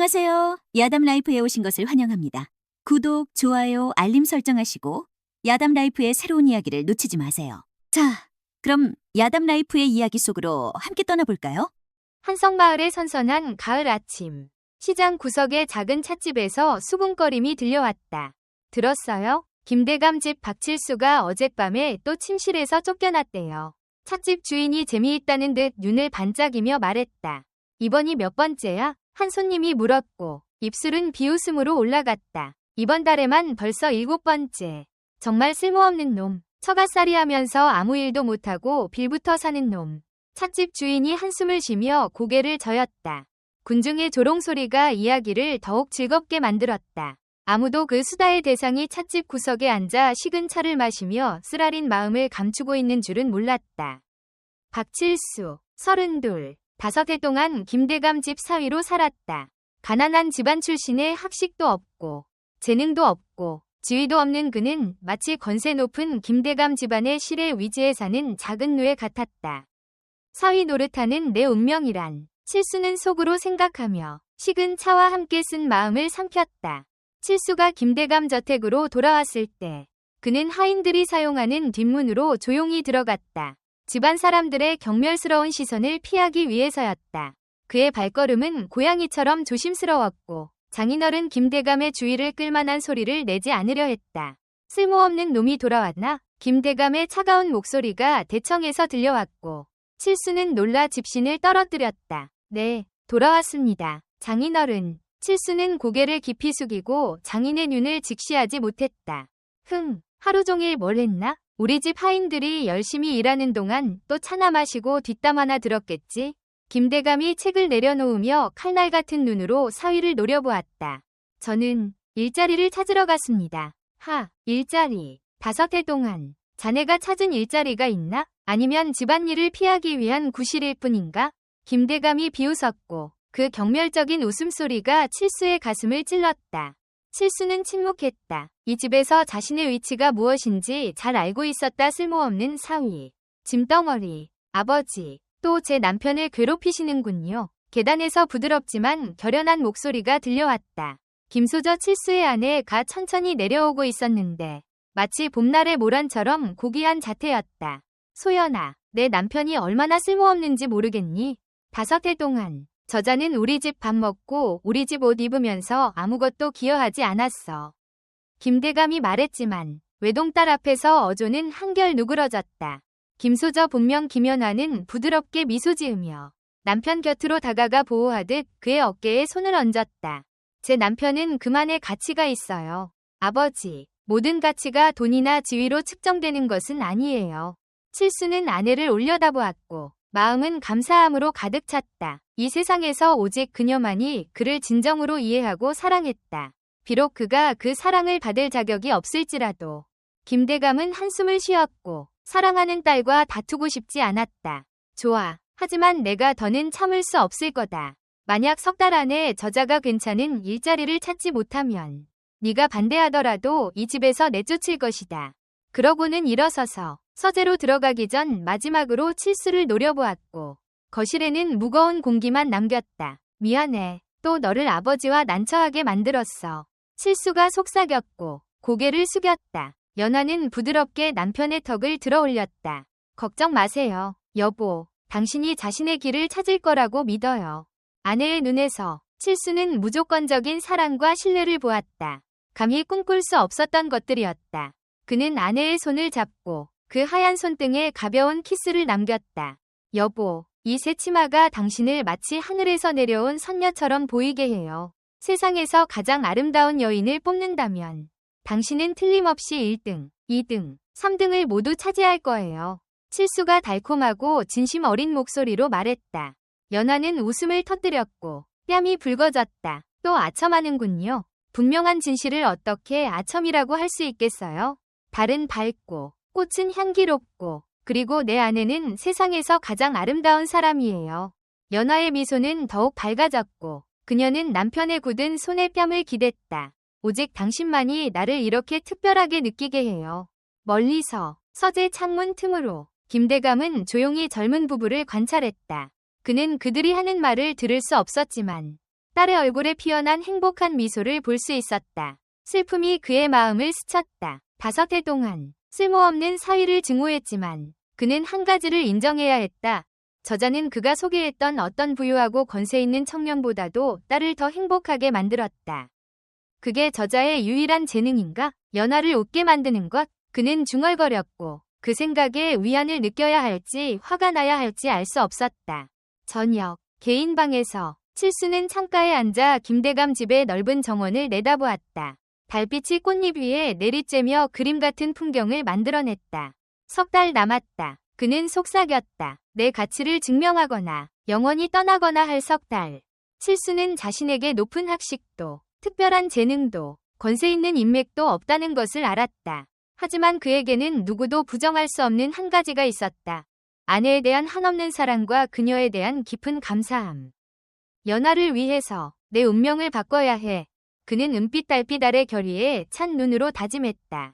안녕하세요. 야담 라이프에 오신 것을 환영합니다. 구독, 좋아요, 알림 설정하시고 야담 라이프의 새로운 이야기를 놓치지 마세요. 자, 그럼 야담 라이프의 이야기 속으로 함께 떠나볼까요? 한성마을의 선선한 가을 아침. 시장 구석의 작은 찻집에서 수군거림이 들려왔다. 들었어요? 김대감 집 박칠수가 어젯밤에 또 침실에서 쫓겨났대요. 찻집 주인이 재미있다는 듯 눈을 반짝이며 말했다. 이번이 몇 번째야? 한 손님이 물었고 입술은 비웃음으로 올라갔다. 이번 달에만 벌써 7번째. 정말 쓸모없는 놈. 처갓살이 하면서 아무 일도 못하고 빌부터 사는 놈. 찻집 주인이 한숨을 쉬며 고개를 저었다. 군중의 조롱소리가 이야기를 더욱 즐겁게 만들었다. 아무도 그 수다의 대상이 찻집 구석에 앉아 식은 차를 마시며 쓰라린 마음을 감추고 있는 줄은 몰랐다. 박칠수, 32, 5해 동안 김대감 집 사위로 살았다. 가난한 집안 출신에 학식도 없고 재능도 없고 지위도 없는 그는 마치 권세 높은 김대감 집안의 실에 위지에 사는 작은 노예 같았다. 사위 노릇하는 내 운명이란 칠수는 속으로 생각하며 식은 차와 함께 쓴 마음을 삼켰다. 칠수가 김대감 저택으로 돌아왔을 때 그는 하인들이 사용하는 뒷문으로 조용히 들어갔다. 집안 사람들의 경멸스러운 시선을 피하기 위해서였다. 그의 발걸음은 고양이처럼 조심스러웠고 장인어른 김대감의 주의를 끌만한 소리를 내지 않으려 했다. 쓸모없는 놈이 돌아왔나? 김대감의 차가운 목소리가 대청에서 들려왔고 칠수는 놀라 집신을 떨어뜨렸다. 네, 돌아왔습니다. 장인어른. 칠수는 고개를 깊이 숙이고 장인의 눈을 직시하지 못했다. 하루 종일 뭘 했나? 우리 집 하인들이 열심히 일하는 동안 또 차나 마시고 뒷담 하나 들었겠지? 김대감이 책을 내려놓으며 칼날 같은 눈으로 사위를 노려보았다. 저는 일자리를 찾으러 갔습니다. 일자리. 5해 동안 자네가 찾은 일자리가 있나? 아니면 집안일을 피하기 위한 구실일 뿐인가? 김대감이 비웃었고 그 경멸적인 웃음소리가 칠수의 가슴을 찔렀다. 칠수는 침묵했다. 이 집에서 자신의 위치가 무엇인지 잘 알고 있었다. 쓸모없는 사위, 짐덩어리, 아버지, 또 제 남편을 괴롭히시는군요. 계단에서 부드럽지만 결연한 목소리가 들려왔다. 김소저 칠수의 아내가 천천히 내려오고 있었는데 마치 봄날의 모란처럼 고귀한 자태였다. 소연아, 내 남편이 얼마나 쓸모없는지 모르겠니? 5해 동안 저자는 우리 집 밥 먹고 우리 집 옷 입으면서 아무것도 기여하지 않았어. 김대감이 말했지만 외동딸 앞에서 어조는 한결 누그러졌다. 김소저 본명 김연화는 부드럽게 미소 지으며 남편 곁으로 다가가 보호하듯 그의 어깨에 손을 얹었다. 제 남편은 그만의 가치가 있어요. 아버지, 모든 가치가 돈이나 지위로 측정되는 것은 아니에요. 칠수는 아내를 올려다보았고 마음은 감사함으로 가득 찼다. 이 세상에서 오직 그녀만이 그를 진정으로 이해하고 사랑했다. 비록 그가 그 사랑을 받을 자격이 없을지라도. 김대감은 한숨을 쉬었고 사랑하는 딸과 다투고 싶지 않았다. 좋아. 하지만 내가 더는 참을 수 없을 거다. 만약 3달 안에 저자가 괜찮은 일자리를 찾지 못하면 네가 반대하더라도 이 집에서 내쫓을 것이다. 그러고는 일어서서 서재로 들어가기 전 마지막으로 칠수를 노려보았고 거실에는 무거운 공기만 남겼다. 미안해. 또 너를 아버지와 난처하게 만들었어. 칠수가 속삭였고 고개를 숙였다. 연화는 부드럽게 남편의 턱을 들어 올렸다. 걱정 마세요. 여보, 당신이 자신의 길을 찾을 거라고 믿어요. 아내의 눈에서 칠수는 무조건적인 사랑과 신뢰를 보았다. 감히 꿈꿀 수 없었던 것들이었다. 그는 아내의 손을 잡고 그 하얀 손등에 가벼운 키스를 남겼다. 여보, 이 새 치마가 당신을 마치 하늘에서 내려온 선녀처럼 보이게 해요. 세상에서 가장 아름다운 여인을 뽑는다면 당신은 틀림없이 1등, 2등, 3등을 모두 차지할 거예요. 칠수가 달콤하고 진심 어린 목소리로 말했다. 연화는 웃음을 터뜨렸고 뺨이 붉어졌다. 또 아첨하는군요. 분명한 진실을 어떻게 아첨이라고 할 수 있겠어요? 달은 밝고 꽃은 향기롭고 그리고 내 아내는 세상에서 가장 아름다운 사람이에요. 연화의 미소는 더욱 밝아졌고 그녀는 남편의 굳은 손에 뺨을 기댔다. 오직 당신만이 나를 이렇게 특별하게 느끼게 해요. 멀리서 서재 창문 틈으로 김대감은 조용히 젊은 부부를 관찰했다. 그는 그들이 하는 말을 들을 수 없었지만 딸의 얼굴에 피어난 행복한 미소를 볼 수 있었다. 슬픔이 그의 마음을 스쳤다. 5해 동안 쓸모없는 사위를 증오했지만 그는 한 가지를 인정해야 했다. 저자는 그가 소개했던 어떤 부유하고 권세 있는 청년보다도 딸을 더 행복하게 만들었다. 그게 저자의 유일한 재능인가? 연하를 웃게 만드는 것? 그는 중얼거렸고 그 생각에 위안을 느껴야 할지 화가 나야 할지 알 수 없었다. 저녁, 개인 방에서 칠수는 창가에 앉아 김대감 집의 넓은 정원을 내다보았다. 달빛이 꽃잎 위에 내리쬐며 그림 같은 풍경을 만들어냈다. 3달 남았다. 그는 속삭였다. 내 가치를 증명하거나 영원히 떠나거나 할 3달. 칠수는 자신에게 높은 학식도, 특별한 재능도, 권세 있는 인맥도 없다는 것을 알았다. 하지만 그에게는 누구도 부정할 수 없는 한 가지가 있었다. 아내에 대한 한없는 사랑과 그녀에 대한 깊은 감사함. 연하를 위해서 내 운명을 바꿔야 해. 그는 은빛 달빛 아래 결의에 찬 눈으로 다짐했다.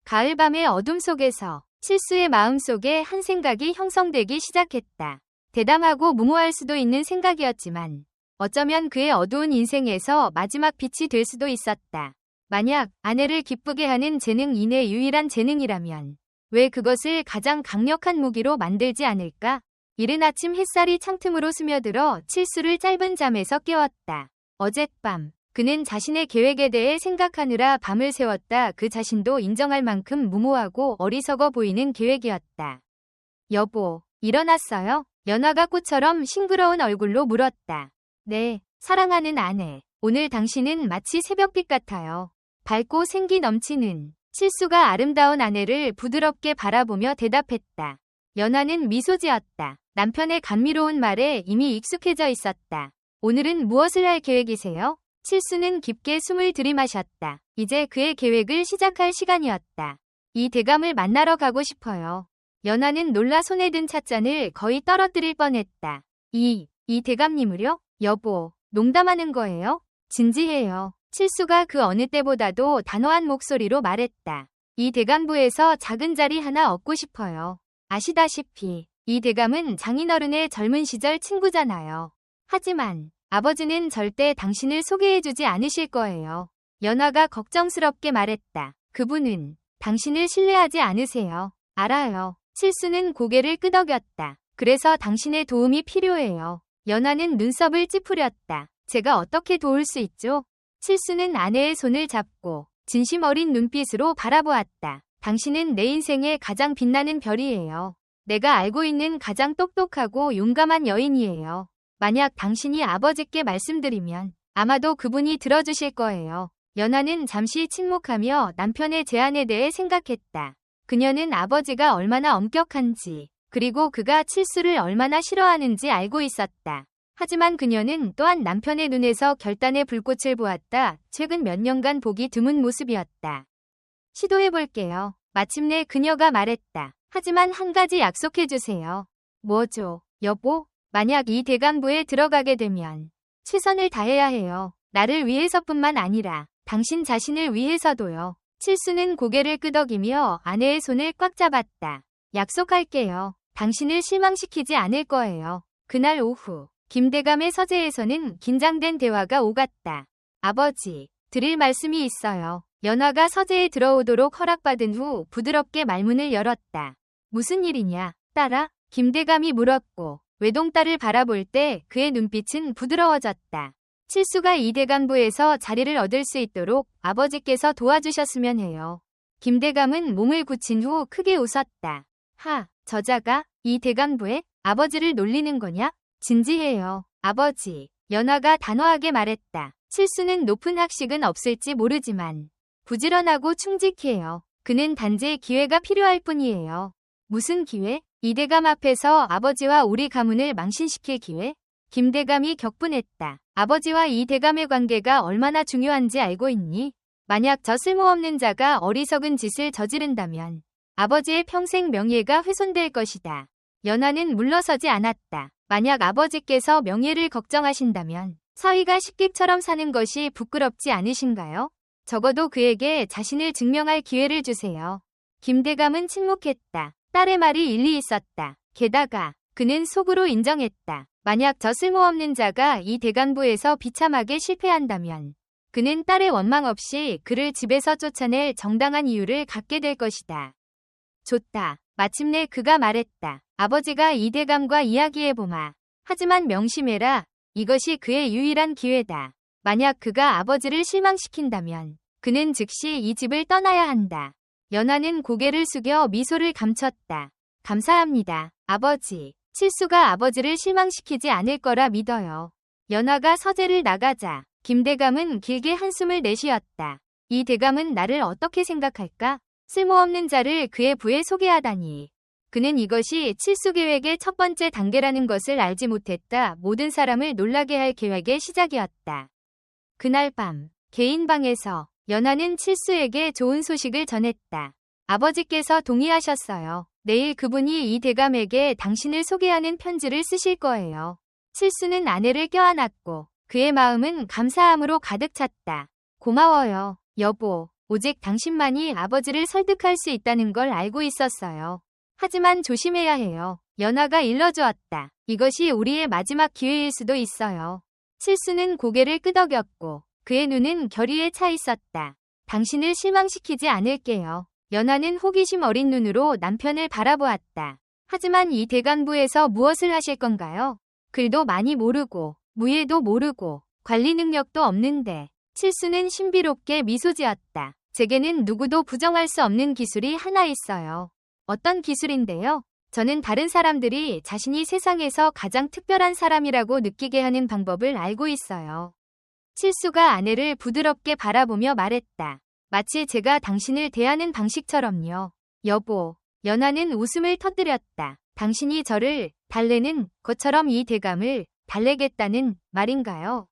가을밤의 어둠 속에서 칠수의 마음속에 한 생각이 형성되기 시작했다. 대담하고 무모할 수도 있는 생각이었지만 어쩌면 그의 어두운 인생에서 마지막 빛이 될 수도 있었다. 만약 아내를 기쁘게 하는 재능이 내 유일한 재능이라면 왜 그것을 가장 강력한 무기로 만들지 않을까? 이른 아침 햇살이 창틈으로 스며들어 칠수를 짧은 잠에서 깨웠다. 어젯밤 그는 자신의 계획에 대해 생각하느라 밤을 새웠다. 그 자신도 인정할 만큼 무모하고 어리석어 보이는 계획이었다. 여보, 일어났어요? 연하가 꽃처럼 싱그러운 얼굴로 물었다. 네, 사랑하는 아내. 오늘 당신은 마치 새벽빛 같아요. 밝고 생기 넘치는. 칠수가 아름다운 아내를 부드럽게 바라보며 대답했다. 연하는 미소 지었다. 남편의 감미로운 말에 이미 익숙해져 있었다. 오늘은 무엇을 할 계획이세요? 칠수는 깊게 숨을 들이마셨다. 이제 그의 계획을 시작할 시간이었다. 이 대감을 만나러 가고 싶어요. 연하는 놀라 손에 든 찻잔을 거의 떨어뜨릴 뻔했다. 이 대감님을요? 여보, 농담하는 거예요? 진지해요. 칠수가 그 어느 때보다도 단호한 목소리로 말했다. 이 대감부에서 작은 자리 하나 얻고 싶어요. 아시다시피 이 대감은 장인어른의 젊은 시절 친구잖아요. 하지만 아버지는 절대 당신을 소개해주지 않으실 거예요. 연하가 걱정스럽게 말했다. 그분은 당신을 신뢰하지 않으세요. 알아요. 칠수는 고개를 끄덕였다. 그래서 당신의 도움이 필요해요. 연하는 눈썹을 찌푸렸다. 제가 어떻게 도울 수 있죠? 칠수는 아내의 손을 잡고 진심 어린 눈빛으로 바라보았다. 당신은 내 인생의 가장 빛나는 별이에요. 내가 알고 있는 가장 똑똑하고 용감한 여인이에요. 만약 당신이 아버지께 말씀드리면 아마도 그분이 들어주실 거예요. 연하는 잠시 침묵하며 남편의 제안에 대해 생각했다. 그녀는 아버지가 얼마나 엄격한지 그리고 그가 칠수를 얼마나 싫어하는지 알고 있었다. 하지만 그녀는 또한 남편의 눈에서 결단의 불꽃을 보았다. 최근 몇 년간 보기 드문 모습이었다. 시도해볼게요. 마침내 그녀가 말했다. 하지만 한 가지 약속해주세요. 뭐죠, 여보? 만약 이 대감부에 들어가게 되면 최선을 다해야 해요. 나를 위해서뿐만 아니라 당신 자신을 위해서도요. 칠수는 고개를 끄덕이며 아내의 손을 꽉 잡았다. 약속할게요. 당신을 실망시키지 않을 거예요. 그날 오후 김대감의 서재에서는 긴장된 대화가 오갔다. 아버지, 드릴 말씀이 있어요. 연하가 서재에 들어오도록 허락받은 후 부드럽게 말문을 열었다. 무슨 일이냐, 딸아? 김대감이 물었고 외동딸을 바라볼 때 그의 눈빛은 부드러워졌다. 칠수가 이 대감부에서 자리를 얻을 수 있도록 아버지께서 도와주셨으면 해요. 김대감은 몸을 굳힌 후 크게 웃었다. 저자가 이 대감부에 아버지를 놀리는 거냐? 진지해요, 아버지. 연하가 단호하게 말했다. 칠수는 높은 학식은 없을지 모르지만 부지런하고 충직해요. 그는 단지 기회가 필요할 뿐이에요. 무슨 기회? 이 대감 앞에서 아버지와 우리 가문을 망신시킬 기회? 김대감이 격분했다. 아버지와 이 대감의 관계가 얼마나 중요한지 알고 있니? 만약 저 쓸모없는 자가 어리석은 짓을 저지른다면 아버지의 평생 명예가 훼손될 것이다. 연하는 물러서지 않았다. 만약 아버지께서 명예를 걱정하신다면 사위가 식객처럼 사는 것이 부끄럽지 않으신가요? 적어도 그에게 자신을 증명할 기회를 주세요. 김대감은 침묵했다. 딸의 말이 일리 있었다. 게다가 그는 속으로 인정했다. 만약 저 쓸모없는 자가 이 대간부에서 비참하게 실패한다면 그는 딸의 원망 없이 그를 집에서 쫓아낼 정당한 이유를 갖게 될 것이다. 좋다. 마침내 그가 말했다. 아버지가 이 대감과 이야기해보마. 하지만 명심해라. 이것이 그의 유일한 기회다. 만약 그가 아버지를 실망시킨다면 그는 즉시 이 집을 떠나야 한다. 연하는 고개를 숙여 미소를 감췄다. 감사합니다, 아버지. 칠수가 아버지를 실망시키지 않을 거라 믿어요. 연하가 서재를 나가자 김대감은 길게 한숨을 내쉬었다. 이 대감은 나를 어떻게 생각할까? 쓸모없는 자를 그의 부에 소개하다니. 그는 이것이 칠수 계획의 첫 번째 단계라는 것을 알지 못했다. 모든 사람을 놀라게 할 계획의 시작이었다. 그날 밤 개인 방에서 연하는 칠수에게 좋은 소식을 전했다. 아버지께서 동의하셨어요. 내일 그분이 이 대감에게 당신을 소개하는 편지를 쓰실 거예요. 칠수는 아내를 껴안았고 그의 마음은 감사함으로 가득 찼다. 고마워요, 여보. 오직 당신만이 아버지를 설득할 수 있다는 걸 알고 있었어요. 하지만 조심해야 해요. 연하가 일러주었다. 이것이 우리의 마지막 기회일 수도 있어요. 칠수는 고개를 끄덕였고 그의 눈은 결의에 차 있었다. 당신을 실망시키지 않을게요. 연하는 호기심 어린 눈으로 남편을 바라보았다. 하지만 이 대간부에서 무엇을 하실 건가요? 글도 많이 모르고 무예도 모르고 관리 능력도 없는데. 칠수는 신비롭게 미소 지었다. 제게는 누구도 부정할 수 없는 기술이 하나 있어요. 어떤 기술인데요? 저는 다른 사람들이 자신이 세상에서 가장 특별한 사람이라고 느끼게 하는 방법을 알고 있어요. 칠수가 아내를 부드럽게 바라보며 말했다. 마치 제가 당신을 대하는 방식처럼요. 여보. 연하는 웃음을 터뜨렸다. 당신이 저를 달래는 것처럼 이 대감을 달래겠다는 말인가요?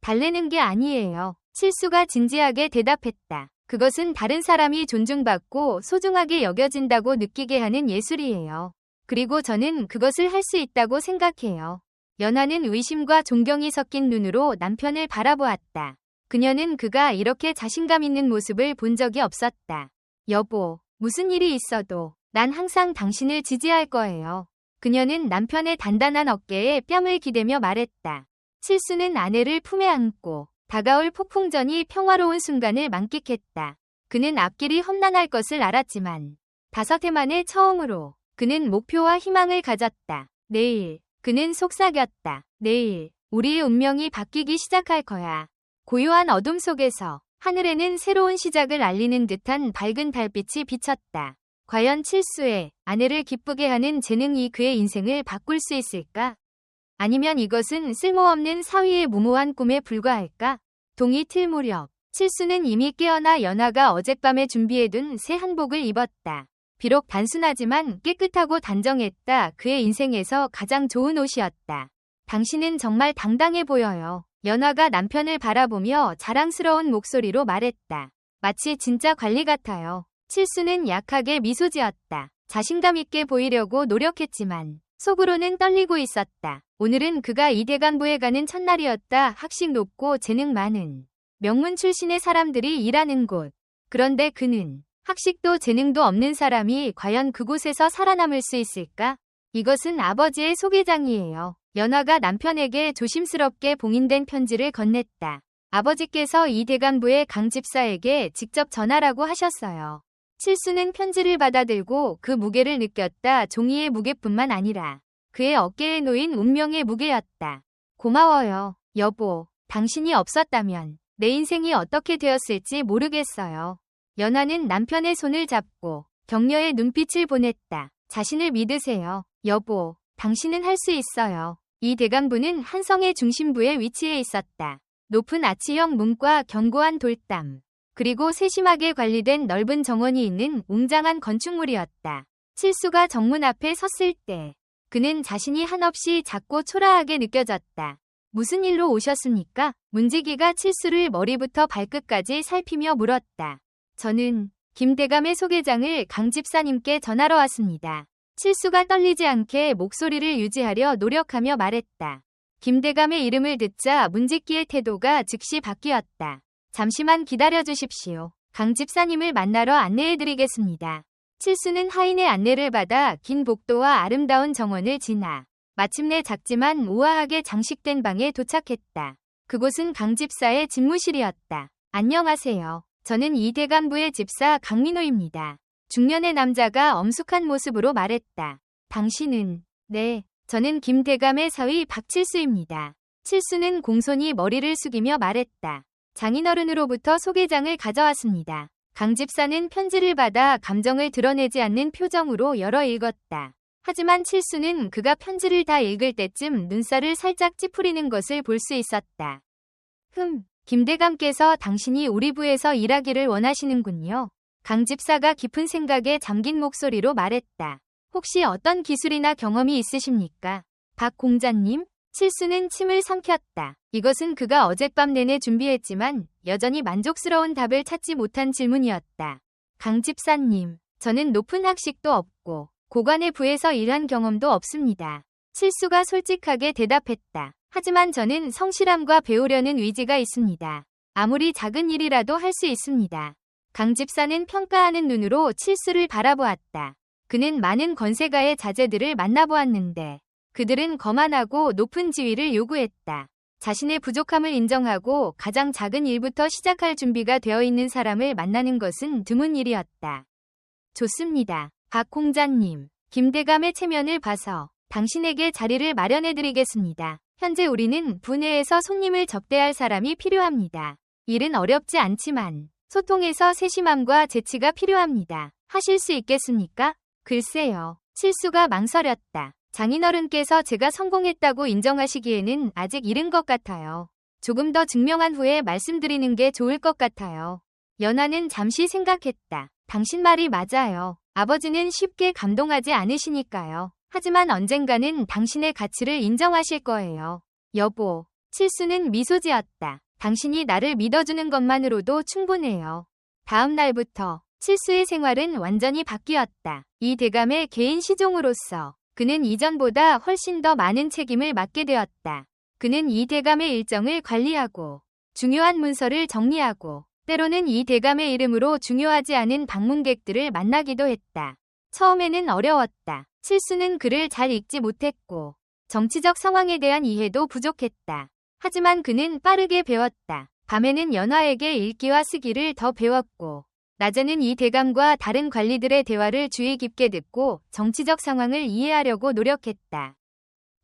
달래는 게 아니에요. 칠수가 진지하게 대답했다. 그것은 다른 사람이 존중받고 소중하게 여겨진다고 느끼게 하는 예술이에요. 그리고 저는 그것을 할 수 있다고 생각해요. 연하는 의심과 존경이 섞인 눈으로 남편을 바라보았다. 그녀는 그가 이렇게 자신감 있는 모습을 본 적이 없었다. 여보, 무슨 일이 있어도 난 항상 당신을 지지할 거예요. 그녀는 남편의 단단한 어깨에 뺨을 기대며 말했다. 칠수는 아내를 품에 안고 다가올 폭풍전이 평화로운 순간을 만끽했다. 그는 앞길이 험난할 것을 알았지만 5해 만에 처음으로 그는 목표와 희망을 가졌다. 내일, 그는 속삭였다. 내일, 우리의 운명이 바뀌기 시작할 거야. 고요한 어둠 속에서 하늘에는 새로운 시작을 알리는 듯한 밝은 달빛이 비쳤다. 과연 칠수의 아내를 기쁘게 하는 재능이 그의 인생을 바꿀 수 있을까? 아니면 이것은 쓸모없는 사위의 무모한 꿈에 불과할까? 동이 틀 무렵, 칠수는 이미 깨어나 연하가 어젯밤에 준비해둔 새 한복을 입었다. 비록 단순하지만 깨끗하고 단정했다. 그의 인생에서 가장 좋은 옷이었다. 당신은 정말 당당해 보여요. 연하가 남편을 바라보며 자랑스러운 목소리로 말했다. 마치 진짜 관리 같아요. 칠수는 약하게 미소 지었다. 자신감 있게 보이려고 노력했지만 속으로는 떨리고 있었다. 오늘은 그가 이 대간부에 가는 첫날이었다. 학식 높고 재능 많은 명문 출신의 사람들이 일하는 곳. 그런데 그는 학식도 재능도 없는 사람이 과연 그곳에서 살아남을 수 있을까? 이것은 아버지의 소개장이에요. 연하가 남편에게 조심스럽게 봉인된 편지를 건넸다. 아버지께서 이 대간부의 강 집사에게 직접 전하라고 하셨어요. 칠수는 편지를 받아들고 그 무게를 느꼈다. 종이의 무게뿐만 아니라 그의 어깨에 놓인 운명의 무게였다. 고마워요, 여보. 당신이 없었다면 내 인생이 어떻게 되었을지 모르겠어요. 연하는 남편의 손을 잡고 격려의 눈빛을 보냈다. 자신을 믿으세요, 여보. 당신은 할 수 있어요. 이 대간부는 한 성의 중심부에 위치해 있었다. 높은 아치형 문과 견고한 돌담, 그리고 세심하게 관리된 넓은 정원이 있는 웅장한 건축물이었다. 칠수가 정문 앞에 섰을 때 그는 자신이 한없이 작고 초라하게 느껴졌다. 무슨 일로 오셨습니까? 문지기가 칠수를 머리부터 발끝까지 살피며 물었다. 저는 김대감의 소개장을 강 집사님께 전하러 왔습니다. 칠수가 떨리지 않게 목소리를 유지하려 노력하며 말했다. 김대감의 이름을 듣자 문지기의 태도가 즉시 바뀌었다. 잠시만 기다려주십시오. 강 집사님을 만나러 안내해드리겠습니다. 칠수는 하인의 안내를 받아 긴 복도와 아름다운 정원을 지나 마침내 작지만 우아하게 장식된 방에 도착했다. 그곳은 강 집사의 집무실이었다. 안녕하세요. 저는 이 대간부의 집사 강민호입니다. 중년의 남자가 엄숙한 모습으로 말했다. 당신은? 네, 저는 김 대감의 사위 박칠수입니다. 칠수는 공손히 머리를 숙이며 말했다. 장인어른으로부터 소개장을 가져왔습니다. 강 집사는 편지를 받아 감정을 드러내지 않는 표정으로 열어 읽었다. 하지만 칠수는 그가 편지를 다 읽을 때쯤 눈살을 살짝 찌푸리는 것을 볼 수 있었다. 김대감께서 당신이 우리 부에서 일하기를 원하시는군요. 강 집사가 깊은 생각에 잠긴 목소리로 말했다. 혹시 어떤 기술이나 경험이 있으십니까? 박 공자님? 칠수는 침을 삼켰다. 이것은 그가 어젯밤 내내 준비했지만 여전히 만족스러운 답을 찾지 못한 질문이었다. 강 집사님, 저는 높은 학식도 없고 고관의 부에서 일한 경험도 없습니다. 칠수가 솔직하게 대답했다. 하지만 저는 성실함과 배우려는 의지가 있습니다. 아무리 작은 일이라도 할 수 있습니다. 강 집사는 평가하는 눈으로 칠수를 바라보았다. 그는 많은 권세가의 자제들을 만나보았는데 그들은 거만하고 높은 지위를 요구했다. 자신의 부족함을 인정하고 가장 작은 일부터 시작할 준비가 되어 있는 사람을 만나는 것은 드문 일이었다. 좋습니다. 박 공자님, 김대감의 체면을 봐서 당신에게 자리를 마련해드리겠습니다. 현재 우리는 부내에서 손님을 접대할 사람이 필요합니다. 일은 어렵지 않지만 소통에서 세심함과 재치가 필요합니다. 하실 수 있겠습니까? 글쎄요. 칠수가 망설였다. 장인어른께서 제가 성공했다고 인정하시기에는 아직 이른 것 같아요. 조금 더 증명한 후에 말씀드리는 게 좋을 것 같아요. 연하는 잠시 생각했다. 당신 말이 맞아요. 아버지는 쉽게 감동하지 않으시니까요. 하지만 언젠가는 당신의 가치를 인정하실 거예요. 여보, 칠수는 미소 지었다. 당신이 나를 믿어주는 것만으로도 충분해요. 다음 날부터 칠수의 생활은 완전히 바뀌었다. 이 대감의 개인 시종으로서 그는 이전보다 훨씬 더 많은 책임을 맡게 되었다. 그는 이 대감의 일정을 관리하고 중요한 문서를 정리하고 때로는 이 대감의 이름으로 중요하지 않은 방문객들을 만나기도 했다. 처음에는 어려웠다. 칠수는 글을 잘 읽지 못했고 정치적 상황에 대한 이해도 부족했다. 하지만 그는 빠르게 배웠다. 밤에는 연화에게 읽기와 쓰기를 더 배웠고 낮에는 이 대감과 다른 관리들의 대화를 주의 깊게 듣고 정치적 상황을 이해하려고 노력했다.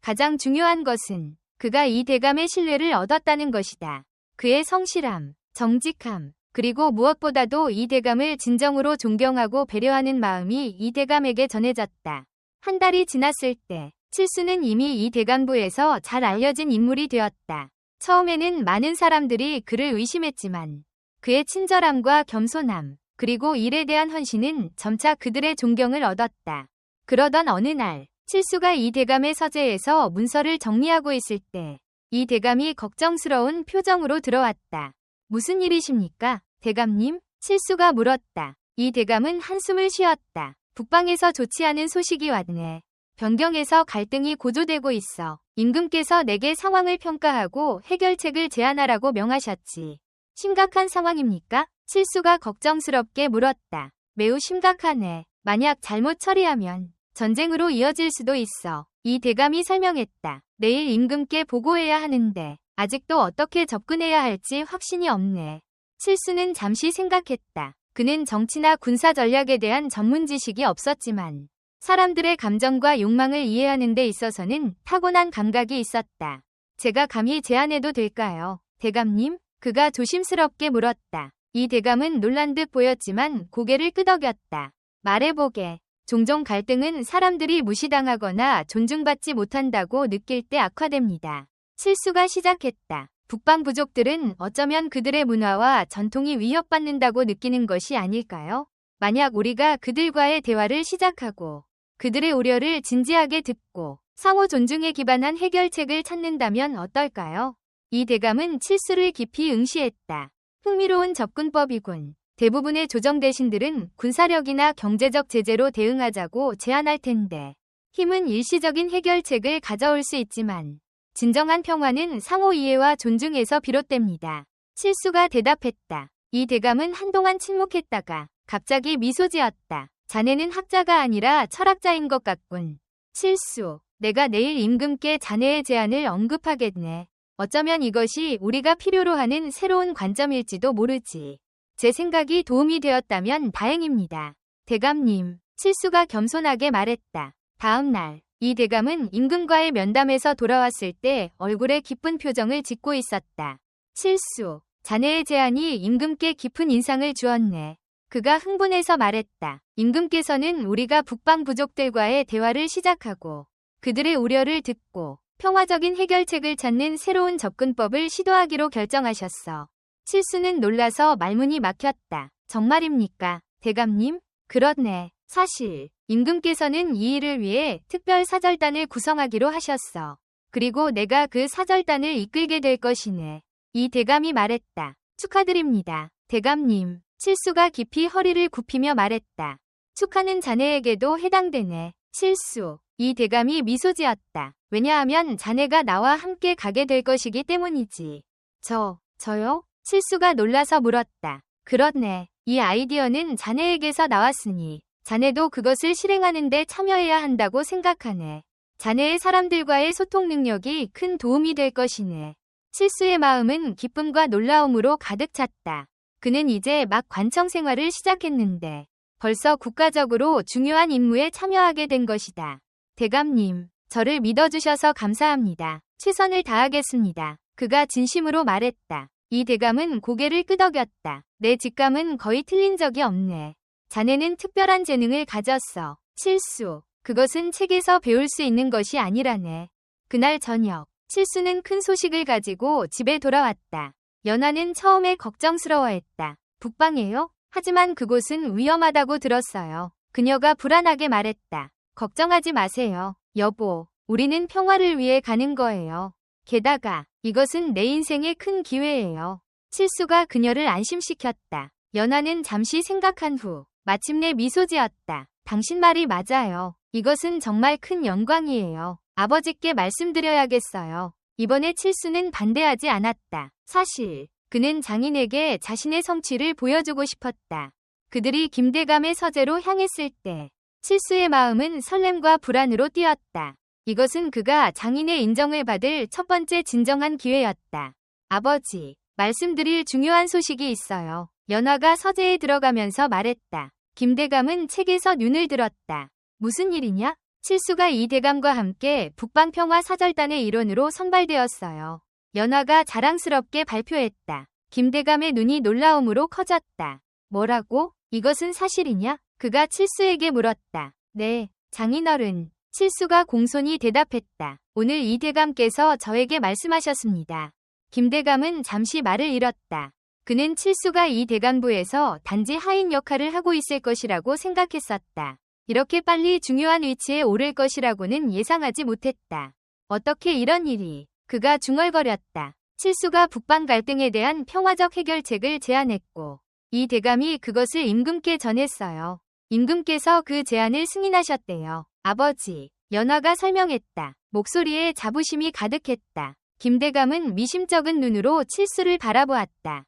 가장 중요한 것은 그가 이 대감의 신뢰를 얻었다는 것이다. 그의 성실함, 정직함, 그리고 무엇보다도 이 대감을 진정으로 존경하고 배려하는 마음이 이 대감에게 전해졌다. 한 달이 지났을 때 칠수는 이미 이 대감부에서 잘 알려진 인물이 되었다. 처음에는 많은 사람들이 그를 의심했지만 그의 친절함과 겸손함, 그리고 일에 대한 헌신은 점차 그들의 존경을 얻었다. 그러던 어느 날, 칠수가 이 대감의 서재에서 문서를 정리하고 있을 때 이 대감이 걱정스러운 표정으로 들어왔다. 무슨 일이십니까, 대감님? 칠수가 물었다. 이 대감은 한숨을 쉬었다. 북방에서 좋지 않은 소식이 왔네. 변경에서 갈등이 고조되고 있어. 임금께서 내게 상황을 평가하고 해결책을 제안하라고 명하셨지. 심각한 상황입니까? 칠수가 걱정스럽게 물었다. 매우 심각하네. 만약 잘못 처리하면 전쟁으로 이어질 수도 있어. 이 대감이 설명했다. 내일 임금께 보고해야 하는데 아직도 어떻게 접근해야 할지 확신이 없네. 칠수는 잠시 생각했다. 그는 정치나 군사 전략에 대한 전문 지식이 없었지만 사람들의 감정과 욕망을 이해하는 데 있어서는 타고난 감각이 있었다. 제가 감히 제안해도 될까요, 대감님? 그가 조심스럽게 물었다. 이 대감은 놀란 듯 보였지만 고개를 끄덕였다. 말해보게. 종종 갈등은 사람들이 무시당하거나 존중받지 못한다고 느낄 때 악화됩니다. 칠수가 시작했다. 북방 부족들은 어쩌면 그들의 문화와 전통이 위협받는다고 느끼는 것이 아닐까요? 만약 우리가 그들과의 대화를 시작하고 그들의 우려를 진지하게 듣고 상호 존중에 기반한 해결책을 찾는다면 어떨까요? 이 대감은 칠수를 깊이 응시했다. 흥미로운 접근법이군. 대부분의 조정 대신들은 군사력이나 경제적 제재로 대응하자고 제안할 텐데 힘은 일시적인 해결책을 가져올 수 있지만 진정한 평화는 상호 이해와 존중에서 비롯됩니다. 칠수가 대답했다. 이 대감은 한동안 침묵했다가 갑자기 미소 지었다. 자네는 학자가 아니라 철학자인 것 같군. 칠수, 내가 내일 임금께 자네의 제안을 언급하겠네. 어쩌면 이것이 우리가 필요로 하는 새로운 관점일지도 모르지. 제 생각이 도움이 되었다면 다행입니다. 대감님, 칠수가 겸손하게 말했다. 다음 날, 이 대감은 임금과의 면담에서 돌아왔을 때 얼굴에 기쁜 표정을 짓고 있었다. 칠수, 자네의 제안이 임금께 깊은 인상을 주었네. 그가 흥분해서 말했다. 임금께서는 우리가 북방 부족들과의 대화를 시작하고 그들의 우려를 듣고 평화적인 해결책을 찾는 새로운 접근법을 시도하기로 결정하셨어. 칠수는 놀라서 말문이 막혔다. 정말입니까, 대감님? 그렇네. 사실 임금께서는 이 일을 위해 특별 사절단을 구성하기로 하셨어. 그리고 내가 그 사절단을 이끌게 될 것이네. 이 대감이 말했다. 축하드립니다, 대감님. 칠수가 깊이 허리를 굽히며 말했다. 축하는 자네에게도 해당되네. 칠수. 이 대감이 미소 지었다. 왜냐하면 자네가 나와 함께 가게 될 것이기 때문이지. 저요? 칠수가 놀라서 물었다. 그렇네. 이 아이디어는 자네에게서 나왔으니 자네도 그것을 실행하는 데 참여해야 한다고 생각하네. 자네의 사람들과의 소통 능력이 큰 도움이 될 것이네. 칠수의 마음은 기쁨과 놀라움으로 가득 찼다. 그는 이제 막 관청 생활을 시작했는데 벌써 국가적으로 중요한 임무에 참여하게 된 것이다. 대감님, 저를 믿어주셔서 감사합니다. 최선을 다하겠습니다. 그가 진심으로 말했다. 이 대감은 고개를 끄덕였다. 내 직감은 거의 틀린 적이 없네. 자네는 특별한 재능을 가졌어. 칠수. 그것은 책에서 배울 수 있는 것이 아니라네. 그날 저녁, 칠수는 큰 소식을 가지고 집에 돌아왔다. 연하는 처음에 걱정스러워했다. 북방에요? 하지만 그곳은 위험하다고 들었어요. 그녀가 불안하게 말했다. 걱정하지 마세요. 여보, 우리는 평화를 위해 가는 거예요. 게다가 이것은 내 인생의 큰 기회예요. 칠수가 그녀를 안심시켰다. 연하는 잠시 생각한 후 마침내 미소 지었다. 당신 말이 맞아요. 이것은 정말 큰 영광이에요. 아버지께 말씀드려야겠어요. 이번에 칠수는 반대하지 않았다. 사실 그는 장인에게 자신의 성취를 보여주고 싶었다. 그들이 김대감의 서재로 향했을 때 칠수의 마음은 설렘과 불안으로 뛰었다. 이것은 그가 장인의 인정을 받을 첫 번째 진정한 기회였다. 아버지, 말씀드릴 중요한 소식이 있어요. 연화가 서재에 들어가면서 말했다. 김대감은 책에서 눈을 들었다. 무슨 일이냐? 칠수가 이 대감과 함께 북방평화 사절단의 일원으로 선발되었어요. 연화가 자랑스럽게 발표했다. 김대감의 눈이 놀라움으로 커졌다. 뭐라고? 이것은 사실이냐? 그가 칠수에게 물었다. 네, 장인어른. 칠수가 공손히 대답했다. 오늘 이 대감께서 저에게 말씀하셨습니다. 김대감은 잠시 말을 잃었다. 그는 칠수가 이 대감부에서 단지 하인 역할을 하고 있을 것이라고 생각했었다. 이렇게 빨리 중요한 위치에 오를 것이라고는 예상하지 못했다. 어떻게 이런 일이? 그가 중얼거렸다. 칠수가 북방 갈등에 대한 평화적 해결책을 제안했고 이 대감이 그것을 임금께 전했어요. 임금께서 그 제안을 승인하셨대요. 아버지, 연화가 설명했다. 목소리에 자부심이 가득했다. 김대감은 미심쩍은 눈으로 칠수를 바라보았다.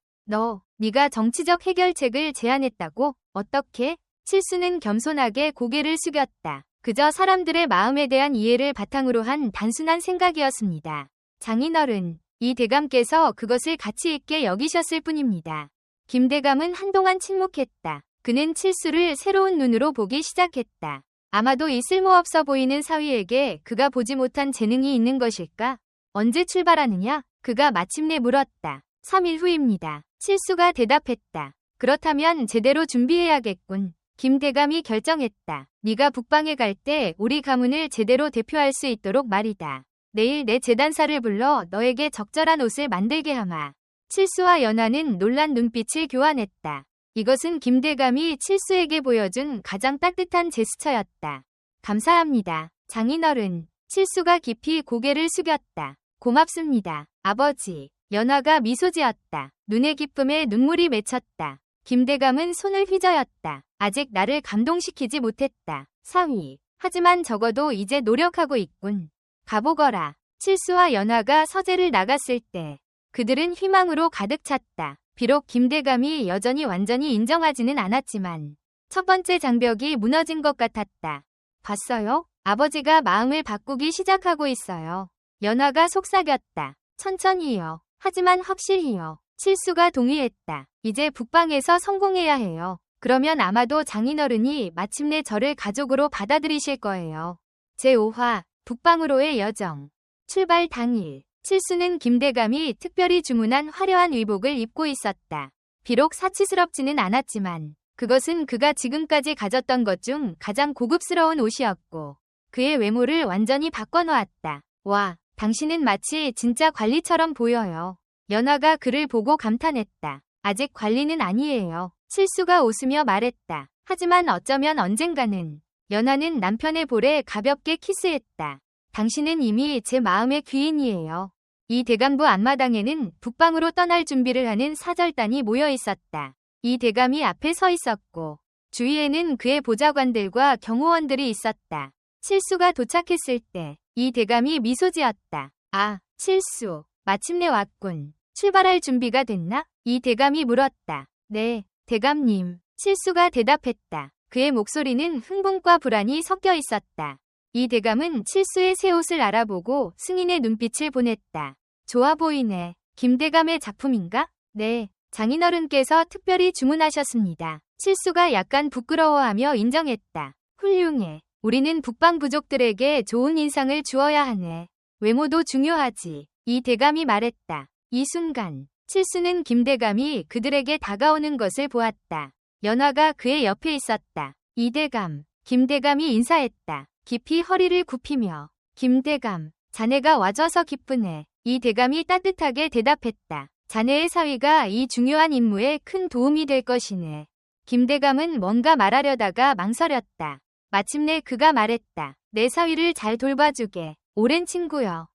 네가 정치적 해결책을 제안했다고? 어떻게? 칠수는 겸손하게 고개를 숙였다. 그저 사람들의 마음에 대한 이해를 바탕으로 한 단순한 생각이었습니다. 장인어른, 이 대감께서 그것을 가치 있게 여기셨을 뿐입니다. 김대감은 한동안 침묵했다. 그는 칠수를 새로운 눈으로 보기 시작했다. 아마도 이 쓸모없어 보이는 사위에게 그가 보지 못한 재능이 있는 것일까? 언제 출발하느냐? 그가 마침내 물었다. 3일 후입니다. 칠수가 대답했다. 그렇다면 제대로 준비해야겠군. 김대감이 결정했다. 네가 북방에 갈 때 우리 가문을 제대로 대표할 수 있도록 말이다. 내일 내 재단사를 불러 너에게 적절한 옷을 만들게 하마. 칠수와 연하는 놀란 눈빛을 교환했다. 이것은 김대감이 칠수에게 보여준 가장 따뜻한 제스처였다. 감사합니다, 장인어른. 칠수가 깊이 고개를 숙였다. 고맙습니다, 아버지. 연하가 미소 지었다. 눈의 기쁨에 눈물이 맺혔다. 김대감은 손을 휘저었다. 아직 나를 감동시키지 못했다. 사위. 하지만 적어도 이제 노력하고 있군. 가보거라. 칠수와 연하가 서재를 나갔을 때 그들은 희망으로 가득 찼다. 비록 김대감이 여전히 완전히 인정하지는 않았지만 첫 번째 장벽이 무너진 것 같았다. 봤어요? 아버지가 마음을 바꾸기 시작하고 있어요. 연화가 속삭였다. 천천히요. 하지만 확실히요. 칠수가 동의했다. 이제 북방에서 성공해야 해요. 그러면 아마도 장인어른이 마침내 저를 가족으로 받아들이실 거예요. 제5화 북방으로의 여정. 출발 당일. 칠수는 김대감이 특별히 주문한 화려한 의복을 입고 있었다. 비록 사치스럽지는 않았지만 그것은 그가 지금까지 가졌던 것 중 가장 고급스러운 옷이었고 그의 외모를 완전히 바꿔놓았다. 와, 당신은 마치 진짜 관리처럼 보여요. 연화가 그를 보고 감탄했다. 아직 관리는 아니에요. 칠수가 웃으며 말했다. 하지만 어쩌면 언젠가는. 연화는 남편의 볼에 가볍게 키스했다. 당신은 이미 제 마음의 귀인이에요. 이 대감부 앞마당에는 북방으로 떠날 준비를 하는 사절단이 모여 있었다. 이 대감이 앞에 서 있었고 주위에는 그의 보좌관들과 경호원들이 있었다. 칠수가 도착했을 때 이 대감이 미소 지었다. 아, 칠수. 마침내 왔군. 출발할 준비가 됐나? 이 대감이 물었다. 네, 대감님. 칠수가 대답했다. 그의 목소리는 흥분과 불안이 섞여 있었다. 이 대감은 칠수의 새 옷을 알아보고 승인의 눈빛을 보냈다. 좋아 보이네. 김대감의 작품인가? 네, 장인어른께서 특별히 주문하셨습니다. 칠수가 약간 부끄러워하며 인정했다. 훌륭해. 우리는 북방 부족들에게 좋은 인상을 주어야 하네. 외모도 중요하지. 이 대감이 말했다. 이 순간 칠수는 김대감이 그들에게 다가오는 것을 보았다. 연화가 그의 옆에 있었다. 이 대감. 김대감이 인사했다. 깊이 허리를 굽히며. 김대감, 자네가 와줘서 기쁘네. 이 대감이 따뜻하게 대답했다. 자네의 사위가 이 중요한 임무에 큰 도움이 될 것이네. 김대감은 뭔가 말하려다가 망설였다. 마침내 그가 말했다. 내 사위를 잘 돌봐주게. 오랜 친구여.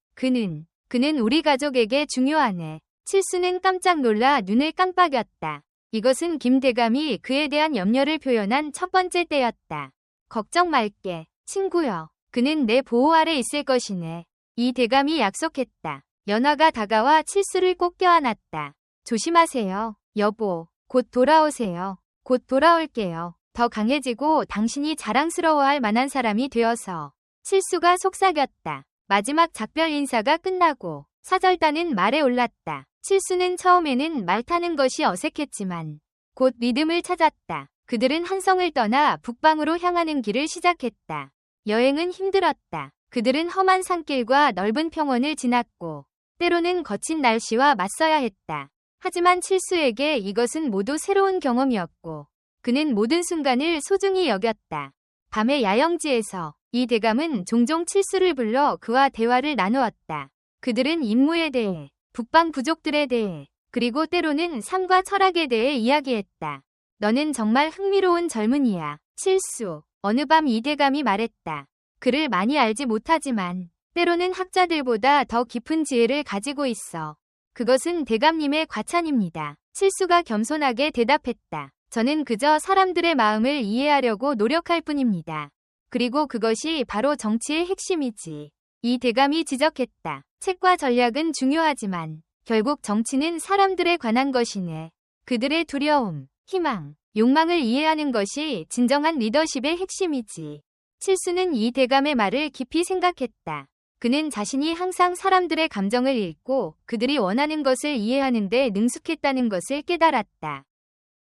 그는 우리 가족에게 중요하네. 칠수는 깜짝 놀라 눈을 깜빡였다. 이것은 김대감이 그에 대한 염려를 표현한 첫 번째 때였다. 걱정 말게, 친구여. 그는 내 보호 아래 있을 것이네. 이 대감이 약속했다. 연화가 다가와 칠수를 꼭 껴안았다. 조심하세요, 여보. 곧 돌아오세요. 곧 돌아올게요. 더 강해지고 당신이 자랑스러워할 만한 사람이 되어서. 칠수가 속삭였다. 마지막 작별 인사가 끝나고 사절단은 말에 올랐다. 칠수는 처음에는 말 타는 것이 어색했지만 곧 리듬을 찾았다. 그들은 한성을 떠나 북방으로 향하는 길을 시작했다. 여행은 힘들었다. 그들은 험한 산길과 넓은 평원을 지났고 때로는 거친 날씨와 맞서야 했다. 하지만 칠수에게 이것은 모두 새로운 경험이었고 그는 모든 순간을 소중히 여겼다. 밤의 야영지에서 이 대감은 종종 칠수를 불러 그와 대화를 나누었다. 그들은 임무에 대해, 북방 부족들에 대해, 그리고 때로는 삶과 철학에 대해 이야기했다. 너는 정말 흥미로운 젊은이야, 칠수. 어느 밤 이 대감이 말했다. 그를 많이 알지 못하지만 때로는 학자들보다 더 깊은 지혜를 가지고 있어. 그것은 대감님의 과찬입니다. 칠수가 겸손하게 대답했다. 저는 그저 사람들의 마음을 이해하려고 노력할 뿐입니다. 그리고 그것이 바로 정치의 핵심이지. 이 대감이 지적했다. 책과 전략은 중요하지만 결국 정치는 사람들에 관한 것이네. 그들의 두려움, 희망, 욕망을 이해하는 것이 진정한 리더십의 핵심이지. 칠수는 이 대감의 말을 깊이 생각했다. 그는 자신이 항상 사람들의 감정을 읽고 그들이 원하는 것을 이해하는 데 능숙했다는 것을 깨달았다.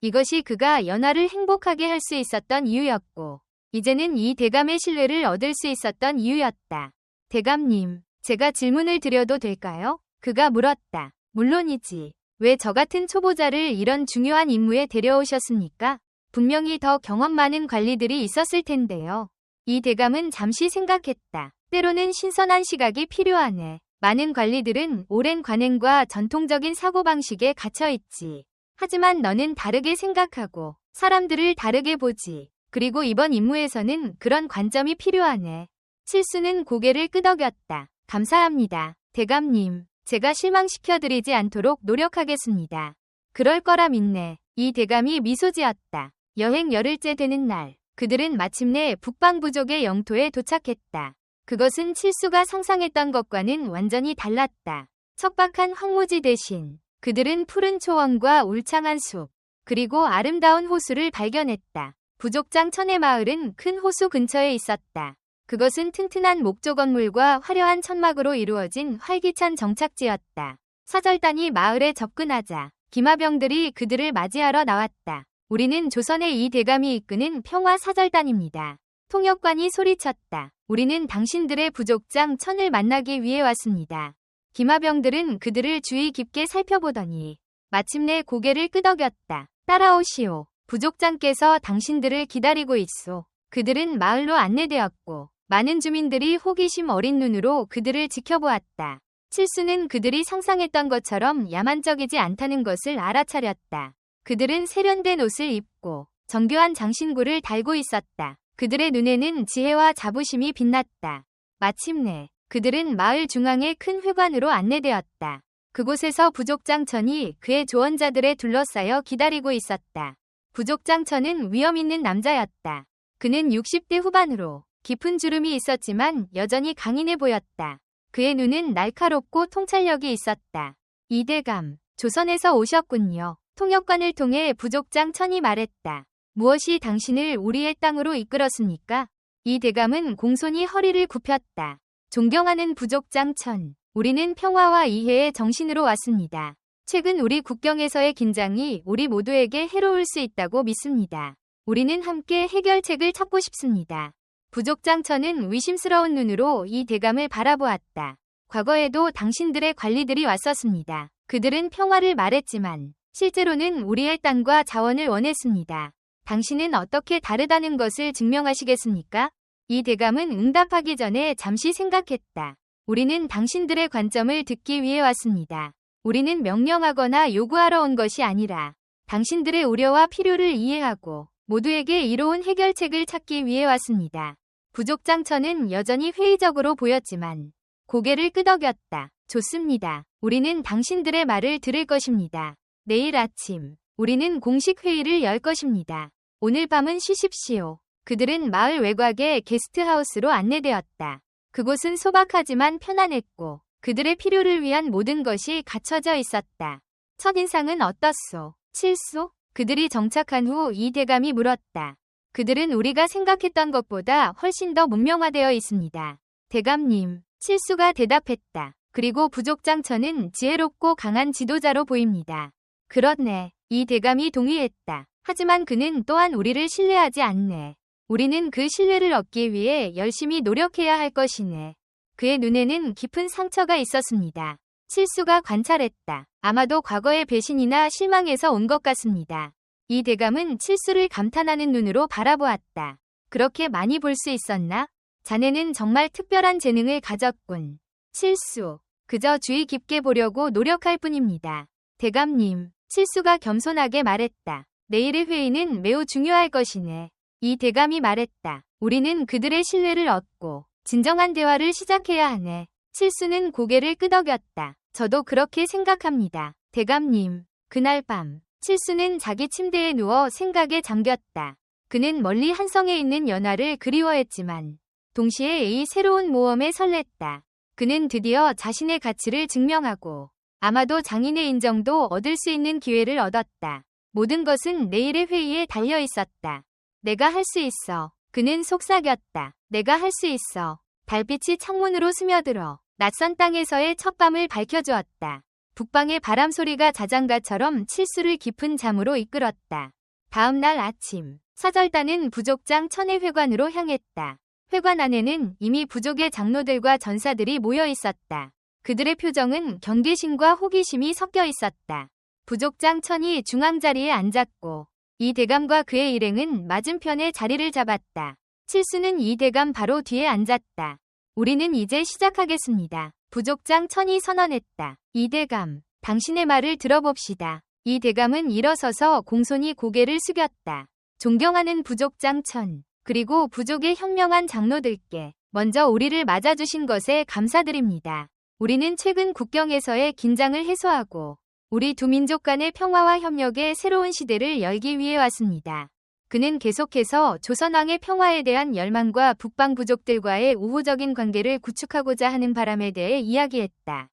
이것이 그가 연화를 행복하게 할 수 있었던 이유였고 이제는 이 대감의 신뢰를 얻을 수 있었던 이유였다. 대감님, 제가 질문을 드려도 될까요? 그가 물었다. 물론이지. 왜 저 같은 초보자를 이런 중요한 임무에 데려오셨습니까? 분명히 더 경험 많은 관리들이 있었을 텐데요. 이 대감은 잠시 생각했다. 때로는 신선한 시각이 필요하네. 많은 관리들은 오랜 관행과 전통적인 사고방식에 갇혀있지. 하지만 너는 다르게 생각하고 사람들을 다르게 보지. 그리고 이번 임무에서는 그런 관점이 필요하네. 칠수는 고개를 끄덕였다. 감사합니다. 대감님, 제가 실망시켜드리지 않도록 노력하겠습니다. 그럴 거라 믿네. 이 대감이 미소 지었다. 여행 열흘째 되는 날, 그들은 마침내 북방 부족의 영토에 도착했다. 그것은 칠수가 상상했던 것과는 완전히 달랐다. 척박한 황무지 대신 그들은 푸른 초원과 울창한 숲, 그리고 아름다운 호수를 발견했다. 부족장 천의 마을은 큰 호수 근처에 있었다. 그것은 튼튼한 목조 건물과 화려한 천막으로 이루어진 활기찬 정착지였다. 사절단이 마을에 접근하자 기마병들이 그들을 맞이하러 나왔다. 우리는 조선의 이 대감이 이끄는 평화사절단입니다. 통역관이 소리쳤다. 우리는 당신들의 부족장 천을 만나기 위해 왔습니다. 기마병들은 그들을 주의 깊게 살펴보더니 마침내 고개를 끄덕였다. 따라오시오. 부족장께서 당신들을 기다리고 있소. 그들은 마을로 안내되었고 많은 주민들이 호기심 어린 눈으로 그들을 지켜보았다. 칠수는 그들이 상상했던 것처럼 야만적이지 않다는 것을 알아차렸다. 그들은 세련된 옷을 입고 정교한 장신구를 달고 있었다. 그들의 눈에는 지혜와 자부심이 빛났다. 마침내 그들은 마을 중앙의 큰 회관으로 안내되었다. 그곳에서 부족장천이 그의 조언자들에 둘러싸여 기다리고 있었다. 부족장천은 위험 있는 남자였다. 그는 60대 후반으로 깊은 주름이 있었지만 여전히 강인해 보였다. 그의 눈은 날카롭고 통찰력이 있었다. 이대감, 조선에서 오셨군요. 통역관을 통해 부족장천이 말했다. 무엇이 당신을 우리의 땅으로 이끌었습니까? 이 대감은 공손히 허리를 굽혔다. 존경하는 부족장천, 우리는 평화와 이해의 정신으로 왔습니다. 최근 우리 국경에서의 긴장이 우리 모두에게 해로울 수 있다고 믿습니다. 우리는 함께 해결책을 찾고 싶습니다. 부족장천은 의심스러운 눈으로 이 대감을 바라보았다. 과거에도 당신들의 관리들이 왔었습니다. 그들은 평화를 말했지만 실제로는 우리의 땅과 자원을 원했습니다. 당신은 어떻게 다르다는 것을 증명하시겠습니까? 이 대감은 응답하기 전에 잠시 생각했다. 우리는 당신들의 관점을 듣기 위해 왔습니다. 우리는 명령하거나 요구하러 온 것이 아니라 당신들의 우려와 필요를 이해하고 모두에게 이로운 해결책을 찾기 위해 왔습니다. 부족장천은 여전히 회의적으로 보였지만 고개를 끄덕였다. 좋습니다. 우리는 당신들의 말을 들을 것입니다. 내일 아침 우리는 공식 회의를 열 것입니다. 오늘 밤은 쉬십시오. 그들은 마을 외곽의 게스트하우스로 안내되었다. 그곳은 소박하지만 편안했고 그들의 필요를 위한 모든 것이 갖춰져 있었다. 첫인상은 어떻소? 칠소? 그들이 정착한 후 이 대감이 물었다. 그들은 우리가 생각했던 것보다 훨씬 더 문명화되어 있습니다. 대감님, 칠수가 대답했다. 그리고 부족장천은 지혜롭고 강한 지도자로 보입니다. 그렇네. 이 대감이 동의했다. 하지만 그는 또한 우리를 신뢰하지 않네. 우리는 그 신뢰를 얻기 위해 열심히 노력해야 할 것이네. 그의 눈에는 깊은 상처가 있었습니다. 칠수가 관찰했다. 아마도 과거의 배신이나 실망에서 온 것 같습니다. 이 대감은 칠수를 감탄하는 눈으로 바라보았다. 그렇게 많이 볼 수 있었나? 자네는 정말 특별한 재능을 가졌군. 칠수, 그저 주의 깊게 보려고 노력할 뿐입니다. 대감님, 칠수가 겸손하게 말했다. 내일의 회의는 매우 중요할 것이네. 이 대감이 말했다. 우리는 그들의 신뢰를 얻고 진정한 대화를 시작해야 하네. 칠수는 고개를 끄덕였다. 저도 그렇게 생각합니다. 대감님, 그날 밤 칠수는 자기 침대에 누워 생각에 잠겼다. 그는 멀리 한성에 있는 연화를 그리워했지만 동시에 이 새로운 모험에 설렜다. 그는 드디어 자신의 가치를 증명하고 아마도 장인의 인정도 얻을 수 있는 기회를 얻었다. 모든 것은 내일의 회의에 달려 있었다. 내가 할 수 있어. 그는 속삭였다. 내가 할 수 있어. 달빛이 창문으로 스며들어 낯선 땅에서의 첫 밤을 밝혀주었다. 북방의 바람 소리가 자장가처럼 칠수를 깊은 잠으로 이끌었다. 다음 날 아침, 사절단은 부족장 천의 회관으로 향했다. 회관 안에는 이미 부족의 장로들과 전사들이 모여 있었다. 그들의 표정은 경계심과 호기심이 섞여 있었다. 부족장 천이 중앙자리에 앉았고 이 대감과 그의 일행은 맞은편에 자리를 잡았다. 칠수는 이 대감 바로 뒤에 앉았다. 우리는 이제 시작하겠습니다. 부족장 천이 선언했다. 이 대감, 당신의 말을 들어봅시다. 이 대감은 일어서서 공손히 고개를 숙였다. 존경하는 부족장 천, 그리고 부족의 현명한 장로들께 먼저 우리를 맞아주신 것에 감사드립니다. 우리는 최근 국경에서의 긴장을 해소하고 우리 두 민족 간의 평화와 협력의 새로운 시대를 열기 위해 왔습니다. 그는 계속해서 조선왕의 평화에 대한 열망과 북방 부족들과의 우호적인 관계를 구축하고자 하는 바람에 대해 이야기했다.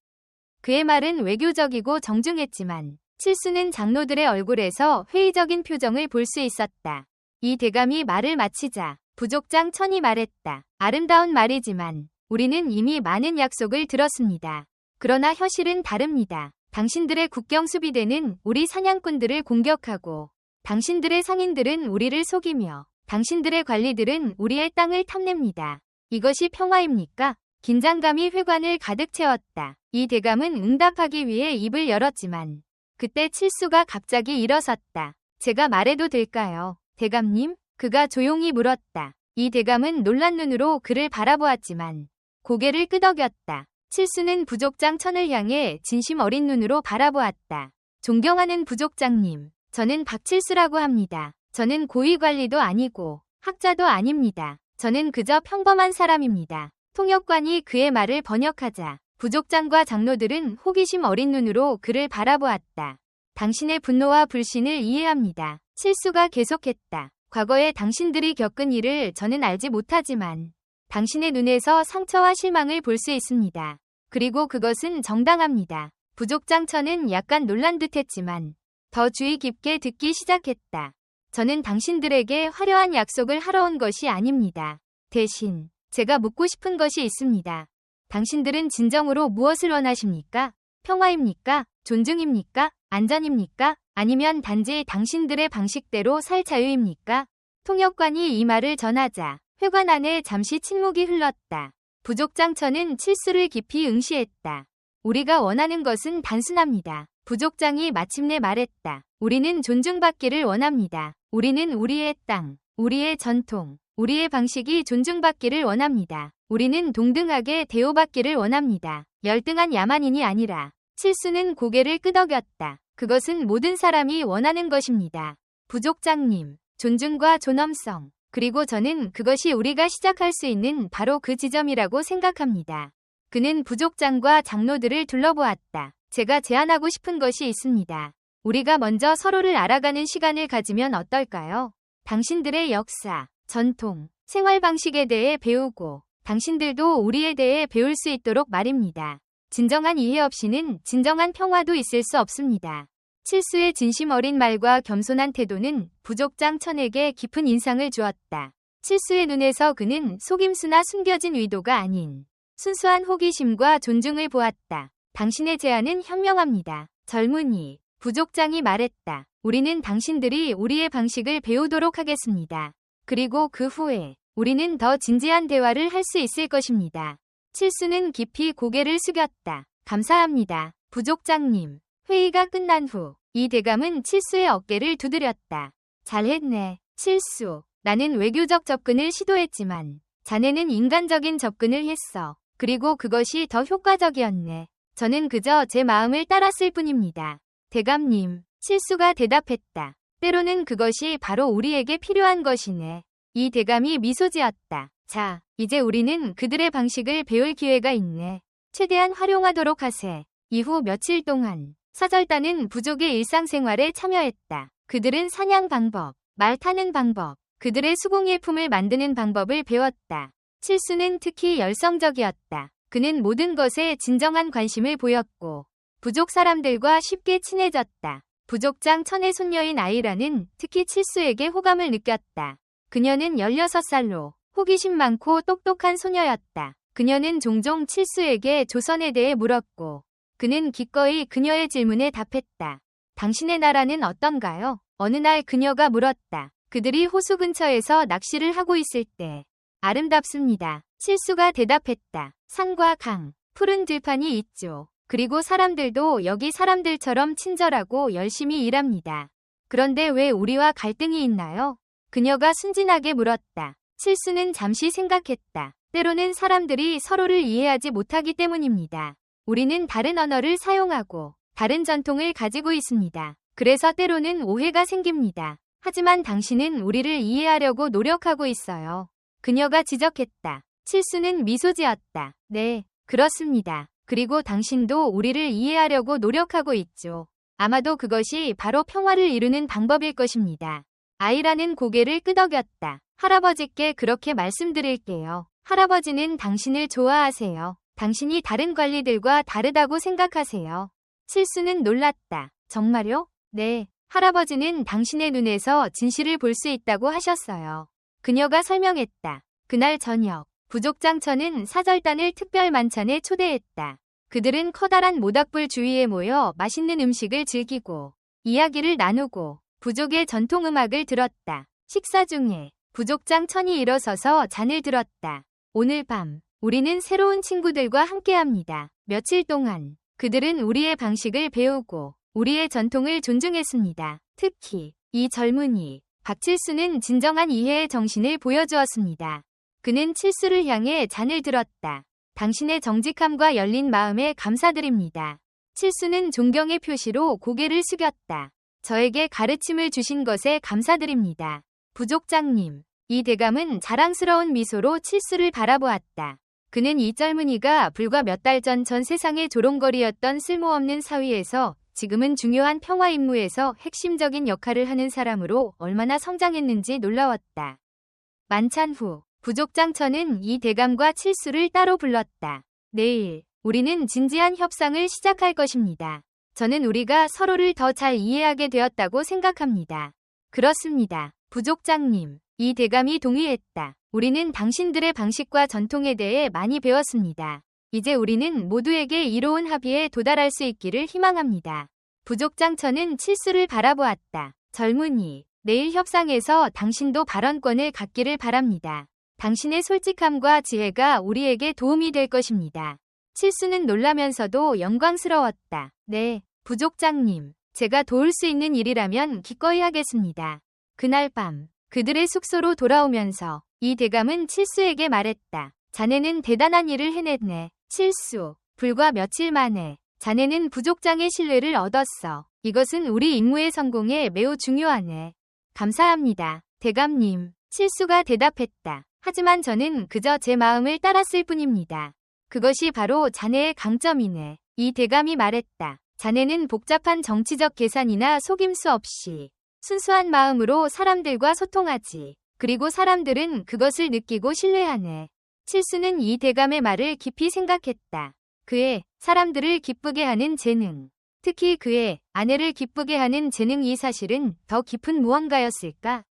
그의 말은 외교적이고 정중했지만 칠수는 장로들의 얼굴에서 회의적인 표정을 볼 수 있었다. 이 대감이 말을 마치자 부족장 천이 말했다. 아름다운 말이지만 우리는 이미 많은 약속을 들었습니다. 그러나 현실은 다릅니다. 당신들의 국경 수비대는 우리 사냥꾼들을 공격하고 당신들의 상인들은 우리를 속이며 당신들의 관리들은 우리의 땅을 탐냅니다. 이것이 평화입니까? 긴장감이 회관을 가득 채웠다. 이 대감은 응답하기 위해 입을 열었지만 그때 칠수가 갑자기 일어섰다. 제가 말해도 될까요? 대감님? 그가 조용히 물었다. 이 대감은 놀란 눈으로 그를 바라보았지만 고개를 끄덕였다. 칠수는 부족장 천을 향해 진심 어린 눈으로 바라보았다. 존경하는 부족장님, 저는 박칠수라고 합니다. 저는 고위관리도 아니고 학자도 아닙니다. 저는 그저 평범한 사람입니다. 통역관이 그의 말을 번역하자 부족장과 장로들은 호기심 어린 눈으로 그를 바라보았다. 당신의 분노와 불신을 이해합니다. 칠수가 계속했다. 과거에 당신들이 겪은 일을 저는 알지 못하지만 당신의 눈에서 상처와 실망을 볼 수 있습니다. 그리고 그것은 정당합니다. 부족장천은 약간 놀란 듯했지만 더 주의 깊게 듣기 시작했다. 저는 당신들에게 화려한 약속을 하러 온 것이 아닙니다. 대신 제가 묻고 싶은 것이 있습니다. 당신들은 진정으로 무엇을 원하십니까? 평화입니까? 존중입니까? 안전입니까? 아니면 단지 당신들의 방식대로 살 자유입니까? 통역관이 이 말을 전하자 회관 안에 잠시 침묵이 흘렀다. 부족장천은 칠수를 깊이 응시했다. 우리가 원하는 것은 단순합니다. 부족장이 마침내 말했다. 우리는 존중받기를 원합니다. 우리는 우리의 땅, 우리의 전통, 우리의 방식이 존중받기를 원합니다. 우리는 동등하게 대우받기를 원합니다. 열등한 야만인이 아니라. 칠수는 고개를 끄덕였다. 그것은 모든 사람이 원하는 것입니다. 부족장님, 존중과 존엄성, 그리고 저는 그것이 우리가 시작할 수 있는 바로 그 지점이라고 생각합니다. 그는 부족장과 장로들을 둘러보았다. 제가 제안하고 싶은 것이 있습니다. 우리가 먼저 서로를 알아가는 시간을 가지면 어떨까요? 당신들의 역사, 전통, 생활 방식에 대해 배우고 당신들도 우리에 대해 배울 수 있도록 말입니다. 진정한 이해 없이는 진정한 평화도 있을 수 없습니다. 칠수의 진심 어린 말과 겸손한 태도는 부족장 천에게 깊은 인상을 주었다. 칠수의 눈에서 그는 속임수나 숨겨진 의도가 아닌 순수한 호기심과 존중을 보았다. 당신의 제안은 현명합니다. 젊은이, 부족장이 말했다. 우리는 당신들이 우리의 방식을 배우도록 하겠습니다. 그리고 그 후에 우리는 더 진지한 대화를 할 수 있을 것입니다. 칠수는 깊이 고개를 숙였다. 감사합니다. 부족장님. 회의가 끝난 후 이 대감은 칠수의 어깨를 두드렸다. 잘했네. 칠수. 나는 외교적 접근을 시도했지만 자네는 인간적인 접근을 했어. 그리고 그것이 더 효과적이었네. 저는 그저 제 마음을 따랐을 뿐입니다. 대감님. 칠수가 대답했다. 때로는 그것이 바로 우리에게 필요한 것이네. 이 대감이 미소 지었다. 자, 이제 우리는 그들의 방식을 배울 기회가 있네. 최대한 활용하도록 하세. 이후 며칠 동안 사절단은 부족의 일상생활에 참여했다. 그들은 사냥 방법, 말 타는 방법, 그들의 수공예품을 만드는 방법을 배웠다. 칠수는 특히 열성적이었다. 그는 모든 것에 진정한 관심을 보였고 부족 사람들과 쉽게 친해졌다. 부족장 천의 손녀인 아이라는 특히 칠수에게 호감을 느꼈다. 그녀는 16살로 호기심 많고 똑똑한 소녀였다. 그녀는 종종 칠수에게 조선에 대해 물었고 그는 기꺼이 그녀의 질문에 답했다. 당신의 나라는 어떤가요? 어느 날 그녀가 물었다. 그들이 호수 근처에서 낚시를 하고 있을 때 아름답습니다. 칠수가 대답했다. 산과 강, 푸른 들판이 있죠. 그리고 사람들도 여기 사람들처럼 친절하고 열심히 일합니다. 그런데 왜 우리와 갈등이 있나요? 그녀가 순진하게 물었다. 칠수는 잠시 생각했다. 때로는 사람들이 서로를 이해하지 못하기 때문입니다. 우리는 다른 언어를 사용하고 다른 전통을 가지고 있습니다. 그래서 때로는 오해가 생깁니다. 하지만 당신은 우리를 이해하려고 노력하고 있어요. 그녀가 지적했다. 칠수는 미소 지었다. 네, 그렇습니다. 그리고 당신도 우리를 이해하려고 노력하고 있죠. 아마도 그것이 바로 평화를 이루는 방법일 것입니다. 아이라는 고개를 끄덕였다. 할아버지께 그렇게 말씀드릴게요. 할아버지는 당신을 좋아하세요. 당신이 다른 관리들과 다르다고 생각하세요. 칠수는 놀랐다. 정말요? 네. 할아버지는 당신의 눈에서 진실을 볼 수 있다고 하셨어요. 그녀가 설명했다. 그날 저녁, 부족장천은 사절단을 특별 만찬에 초대했다. 그들은 커다란 모닥불 주위에 모여 맛있는 음식을 즐기고 이야기를 나누고 부족의 전통음악을 들었다. 식사 중에 부족장천이 일어서서 잔을 들었다. 오늘 밤 우리는 새로운 친구들과 함께합니다. 며칠 동안 그들은 우리의 방식을 배우고 우리의 전통을 존중했습니다. 특히 이 젊은이 박칠수는 진정한 이해의 정신을 보여주었습니다. 그는 칠수를 향해 잔을 들었다. 당신의 정직함과 열린 마음에 감사드립니다. 칠수는 존경의 표시로 고개를 숙였다. 저에게 가르침을 주신 것에 감사드립니다. 부족장님. 이 대감은 자랑스러운 미소로 칠수를 바라보았다. 그는 이 젊은이가 불과 몇 달 전 세상의 조롱거리였던 쓸모없는 사위에서 지금은 중요한 평화 임무에서 핵심적인 역할을 하는 사람으로 얼마나 성장했는지 놀라웠다. 만찬 후 부족장천은 이 대감과 칠수를 따로 불렀다. 내일 우리는 진지한 협상을 시작할 것입니다. 저는 우리가 서로를 더 잘 이해하게 되었다고 생각합니다. 그렇습니다. 부족장님. 이 대감이 동의했다. 우리는 당신들의 방식과 전통에 대해 많이 배웠습니다. 이제 우리는 모두에게 이로운 합의에 도달할 수 있기를 희망합니다. 부족장천은 칠수를 바라보았다. 젊은이, 내일 협상에서 당신도 발언권을 갖기를 바랍니다. 당신의 솔직함과 지혜가 우리에게 도움이 될 것입니다. 칠수는 놀라면서도 영광스러웠다. 네, 부족장님. 제가 도울 수 있는 일이라면 기꺼이 하겠습니다. 그날 밤 그들의 숙소로 돌아오면서 이 대감은 칠수에게 말했다. 자네는 대단한 일을 해냈네. 칠수, 불과 며칠 만에 자네는 부족장의 신뢰를 얻었어. 이것은 우리 임무의 성공에 매우 중요하네. 감사합니다. 대감님. 칠수가 대답했다. 하지만 저는 그저 제 마음을 따랐을 뿐입니다. 그것이 바로 자네의 강점이네. 이 대감이 말했다. 자네는 복잡한 정치적 계산이나 속임수 없이 순수한 마음으로 사람들과 소통하지. 그리고 사람들은 그것을 느끼고 신뢰하네. 칠수는 이 대감의 말을 깊이 생각했다. 그의 사람들을 기쁘게 하는 재능, 특히 그의 아내를 기쁘게 하는 재능이 사실은 더 깊은 무언가였을까?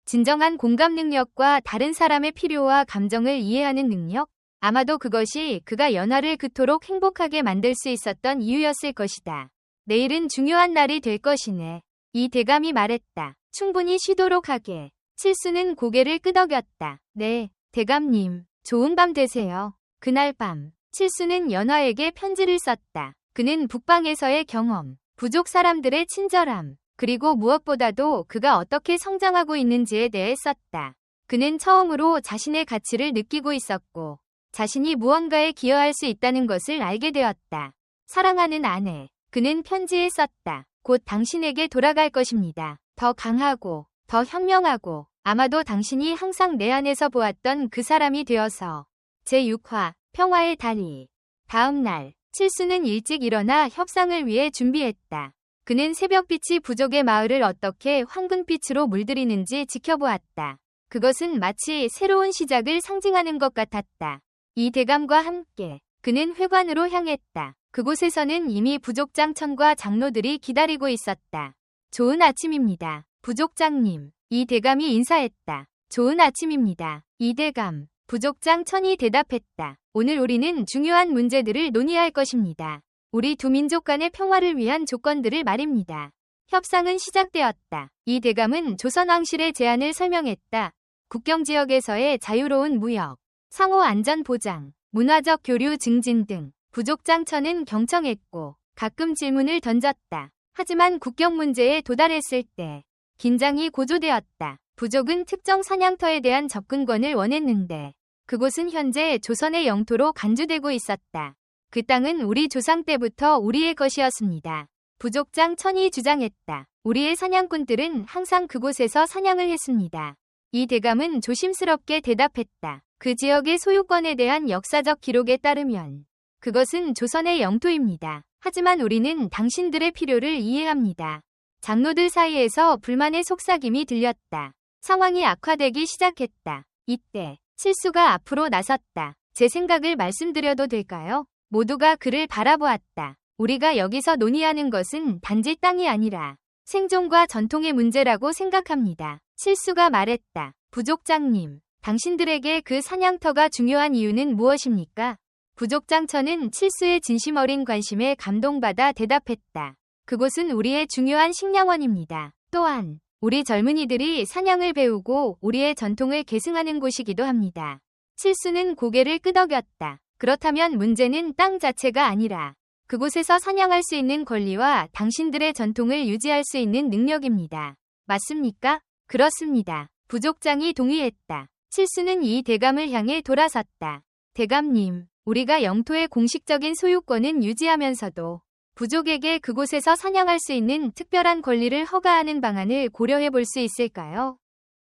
진정한 공감 능력과 다른 사람의 필요와 감정을 이해하는 능력? 아마도 그것이 그가 연하를 그토록 행복하게 만들 수 있었던 이유였을 것이다. 내일은 중요한 날이 될 것이네. 이 대감이 말했다. 충분히 쉬도록 하게. 칠수는 고개를 끄덕였다. 네, 대감님. 좋은 밤 되세요. 그날 밤, 칠수는 연하에게 편지를 썼다. 그는 북방에서의 경험, 부족 사람들의 친절함, 그리고 무엇보다도 그가 어떻게 성장하고 있는지에 대해 썼다. 그는 처음으로 자신의 가치를 느끼고 있었고, 자신이 무언가에 기여할 수 있다는 것을 알게 되었다. 사랑하는 아내, 그는 편지에 썼다. 곧 당신에게 돌아갈 것입니다. 더 강하고, 더 현명하고, 아마도 당신이 항상 내 안에서 보았던 그 사람이 되어서. 제6화, 평화의 다리. 다음 날, 칠수는 일찍 일어나 협상을 위해 준비했다. 그는 새벽빛이 부족의 마을을 어떻게 황금빛으로 물들이는지 지켜보았다. 그것은 마치 새로운 시작을 상징하는 것 같았다. 이 대감과 함께 그는 회관으로 향했다. 그곳에서는 이미 부족장천과 장로들이 기다리고 있었다. 좋은 아침입니다. 부족장님. 이 대감이 인사했다. 좋은 아침입니다. 이 대감. 부족장천이 대답했다. 오늘 우리는 중요한 문제들을 논의할 것입니다. 우리 두 민족 간의 평화를 위한 조건들을 말입니다. 협상은 시작되었다. 이 대감은 조선왕실의 제안을 설명했다. 국경지역에서의 자유로운 무역, 상호 안전 보장, 문화적 교류 증진 등. 부족장천은 경청했고 가끔 질문을 던졌다. 하지만 국경 문제에 도달했을 때 긴장이 고조되었다. 부족은 특정 사냥터에 대한 접근권을 원했는데 그곳은 현재 조선의 영토로 간주되고 있었다. 그 땅은 우리 조상 때부터 우리의 것이었습니다. 부족장천이 주장했다. 우리의 사냥꾼들은 항상 그곳에서 사냥을 했습니다. 이 대감은 조심스럽게 대답했다. 그 지역의 소유권에 대한 역사적 기록에 따르면 그것은 조선의 영토입니다. 하지만 우리는 당신들의 필요를 이해합니다. 장로들 사이에서 불만의 속삭임이 들렸다. 상황이 악화되기 시작했다. 이때 칠수가 앞으로 나섰다. 제 생각을 말씀드려도 될까요? 모두가 그를 바라보았다. 우리가 여기서 논의하는 것은 단지 땅이 아니라 생존과 전통의 문제라고 생각합니다. 칠수가 말했다. 부족장님, 당신들에게 그 사냥터가 중요한 이유는 무엇입니까? 부족장천은 칠수의 진심 어린 관심에 감동받아 대답했다. 그곳은 우리의 중요한 식량원입니다. 또한 우리 젊은이들이 사냥을 배우고 우리의 전통을 계승하는 곳이기도 합니다. 칠수는 고개를 끄덕였다. 그렇다면 문제는 땅 자체가 아니라 그곳에서 사냥할 수 있는 권리와 당신들의 전통을 유지할 수 있는 능력입니다. 맞습니까? 그렇습니다. 부족장이 동의했다. 칠수는 이 대감을 향해 돌아섰다. 대감님, 우리가 영토의 공식적인 소유권은 유지하면서도 부족에게 그곳에서 사냥할 수 있는 특별한 권리를 허가하는 방안을 고려해 볼 수 있을까요?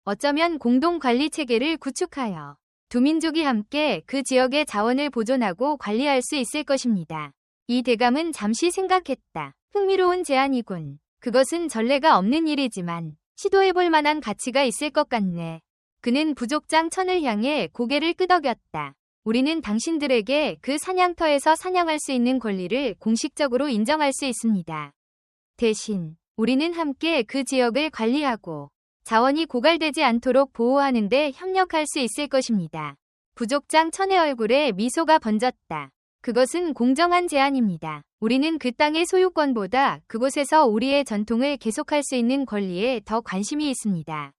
어쩌면 공동관리 체계를 구축하여 두 민족이 함께 그 지역의 자원을 보존하고 관리할 수 있을 것입니다. 이 대감은 잠시 생각했다. 흥미로운 제안이군. 그것은 전례가 없는 일이지만 시도해볼 만한 가치가 있을 것 같네. 그는 부족장 천을 향해 고개를 끄덕였다. 우리는 당신들에게 그 사냥터에서 사냥할 수 있는 권리를 공식적으로 인정할 수 있습니다. 대신 우리는 함께 그 지역을 관리하고 자원이 고갈되지 않도록 보호하는 데 협력할 수 있을 것입니다. 부족장 천의 얼굴에 미소가 번졌다. 그것은 공정한 제안입니다. 우리는 그 땅의 소유권보다 그곳에서 우리의 전통을 계속할 수 있는 권리에 더 관심이 있습니다.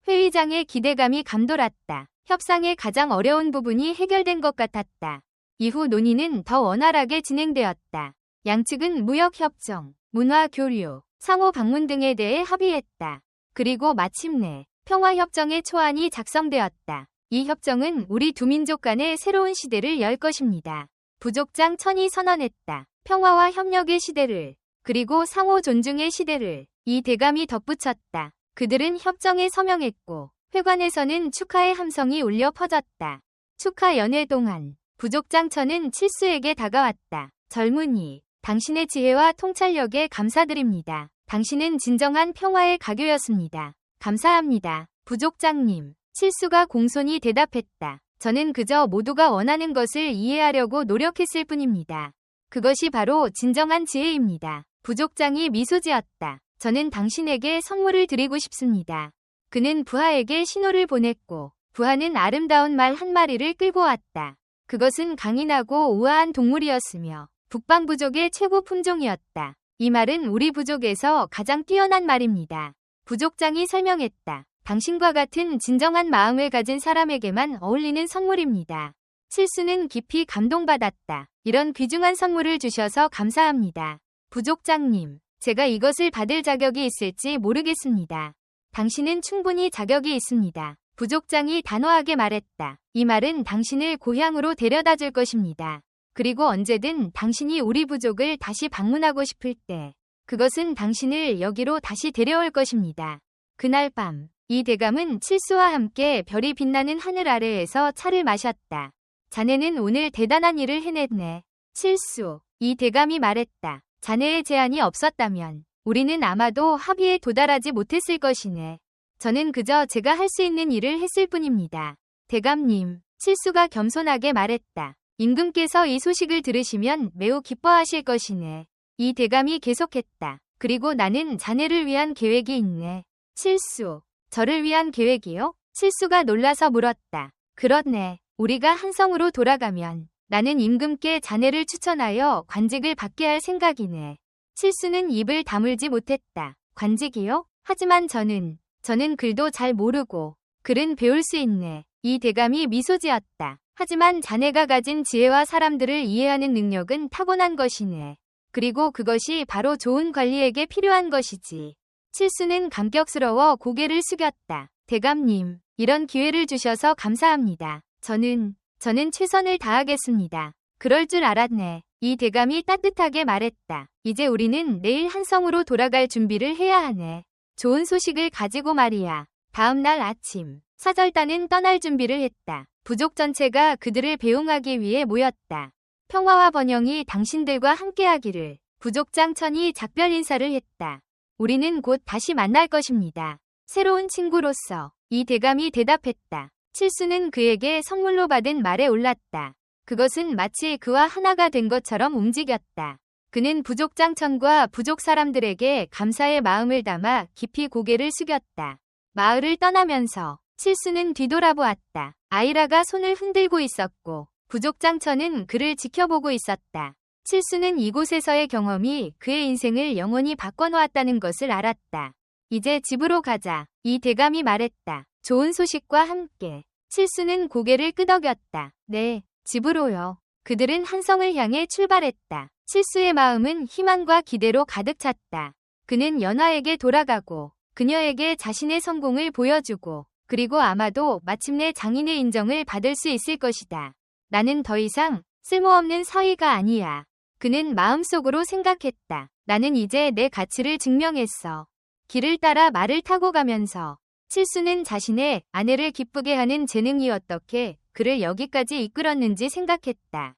회의장의 기대감이 감돌았다. 협상의 가장 어려운 부분이 해결된 것 같았다. 이후 논의는 더 원활하게 진행되었다. 양측은 무역협정, 문화교류, 상호 방문 등에 대해 합의했다. 그리고 마침내 평화협정의 초안이 작성되었다. 이 협정은 우리 두 민족 간의 새로운 시대를 열 것입니다. 부족장 천이 선언했다. 평화와 협력의 시대를, 그리고 상호 존중의 시대를. 이 대감이 덧붙였다. 그들은 협정에 서명했고 회관에서는 축하의 함성이 울려 퍼졌다. 축하 연회 동안 부족장천은 칠수에게 다가왔다. 젊은이, 당신의 지혜와 통찰력에 감사드립니다. 당신은 진정한 평화의 가교였습니다. 감사합니다. 부족장님, 칠수가 공손히 대답했다. 저는 그저 모두가 원하는 것을 이해하려고 노력했을 뿐입니다. 그것이 바로 진정한 지혜입니다. 부족장이 미소 지었다. 저는 당신에게 선물을 드리고 싶습니다. 그는 부하에게 신호를 보냈고 부하는 아름다운 말 한 마리를 끌고 왔다. 그것은 강인하고 우아한 동물이었으며 북방 부족의 최고 품종이었다. 이 말은 우리 부족에서 가장 뛰어난 말입니다. 부족장이 설명했다. 당신과 같은 진정한 마음을 가진 사람에게만 어울리는 선물입니다. 칠수는 깊이 감동받았다. 이런 귀중한 선물을 주셔서 감사합니다. 부족장님, 제가 이것을 받을 자격이 있을지 모르겠습니다. 당신은 충분히 자격이 있습니다. 부족장이 단호하게 말했다. 이 말은 당신을 고향으로 데려다 줄 것입니다. 그리고 언제든 당신이 우리 부족을 다시 방문하고 싶을 때 그것은 당신을 여기로 다시 데려올 것입니다. 그날 밤, 이 대감은 칠수와 함께 별이 빛나는 하늘 아래에서 차를 마셨다. 자네는 오늘 대단한 일을 해냈네. 칠수, 이 대감이 말했다. 자네의 제안이 없었다면 우리는 아마도 합의에 도달하지 못했을 것이네. 저는 그저 제가 할 수 있는 일을 했을 뿐입니다. 대감님, 칠수가 겸손하게 말했다. 임금께서 이 소식을 들으시면 매우 기뻐하실 것이네. 이 대감이 계속했다. 그리고 나는 자네를 위한 계획이 있네. 칠수, 저를 위한 계획이요? 칠수가 놀라서 물었다. 그렇네. 우리가 한성으로 돌아가면 나는 임금께 자네를 추천하여 관직을 받게 할 생각이네. 칠수는 입을 다물지 못했다. 관직이요? 하지만 저는 글도 잘 모르고 글은 배울 수 있네. 이 대감이 미소 지었다. 하지만 자네가 가진 지혜와 사람들을 이해하는 능력은 타고난 것이네. 그리고 그것이 바로 좋은 관리에게 필요한 것이지. 칠수는 감격스러워 고개를 숙였다. 대감님, 이런 기회를 주셔서 감사합니다. 저는 최선을 다하겠습니다. 그럴 줄 알았네. 이 대감이 따뜻하게 말했다. 이제 우리는 내일 한성으로 돌아갈 준비를 해야 하네. 좋은 소식을 가지고 말이야. 다음 날 아침, 사절단은 떠날 준비를 했다. 부족 전체가 그들을 배웅하기 위해 모였다. 평화와 번영이 당신들과 함께하기를. 부족장 천이 작별 인사를 했다. 우리는 곧 다시 만날 것입니다. 새로운 친구로서. 이 대감이 대답했다. 칠수는 그에게 선물로 받은 말에 올랐다. 그것은 마치 그와 하나가 된 것처럼 움직였다. 그는 부족장 천과 부족 사람들에게 감사의 마음을 담아 깊이 고개를 숙였다. 마을을 떠나면서 칠수는 뒤돌아보았다. 아이라가 손을 흔들고 있었고 부족장처는 그를 지켜보고 있었다. 칠수는 이곳에서의 경험이 그의 인생을 영원히 바꿔놓았다는 것을 알았다. 이제 집으로 가자. 이 대감이 말했다. 좋은 소식과 함께. 칠수는 고개를 끄덕였다. 네, 집으로요. 그들은 한성을 향해 출발했다. 칠수의 마음은 희망과 기대로 가득 찼다. 그는 연화에게 돌아가고 그녀에게 자신의 성공을 보여주고 그리고 아마도 마침내 장인의 인정을 받을 수 있을 것이다. 나는 더 이상 쓸모없는 서희가 아니야. 그는 마음속으로 생각했다. 나는 이제 내 가치를 증명했어. 길을 따라 말을 타고 가면서 칠수는 자신의 아내를 기쁘게 하는 재능이 어떻게 그를 여기까지 이끌었는지 생각했다.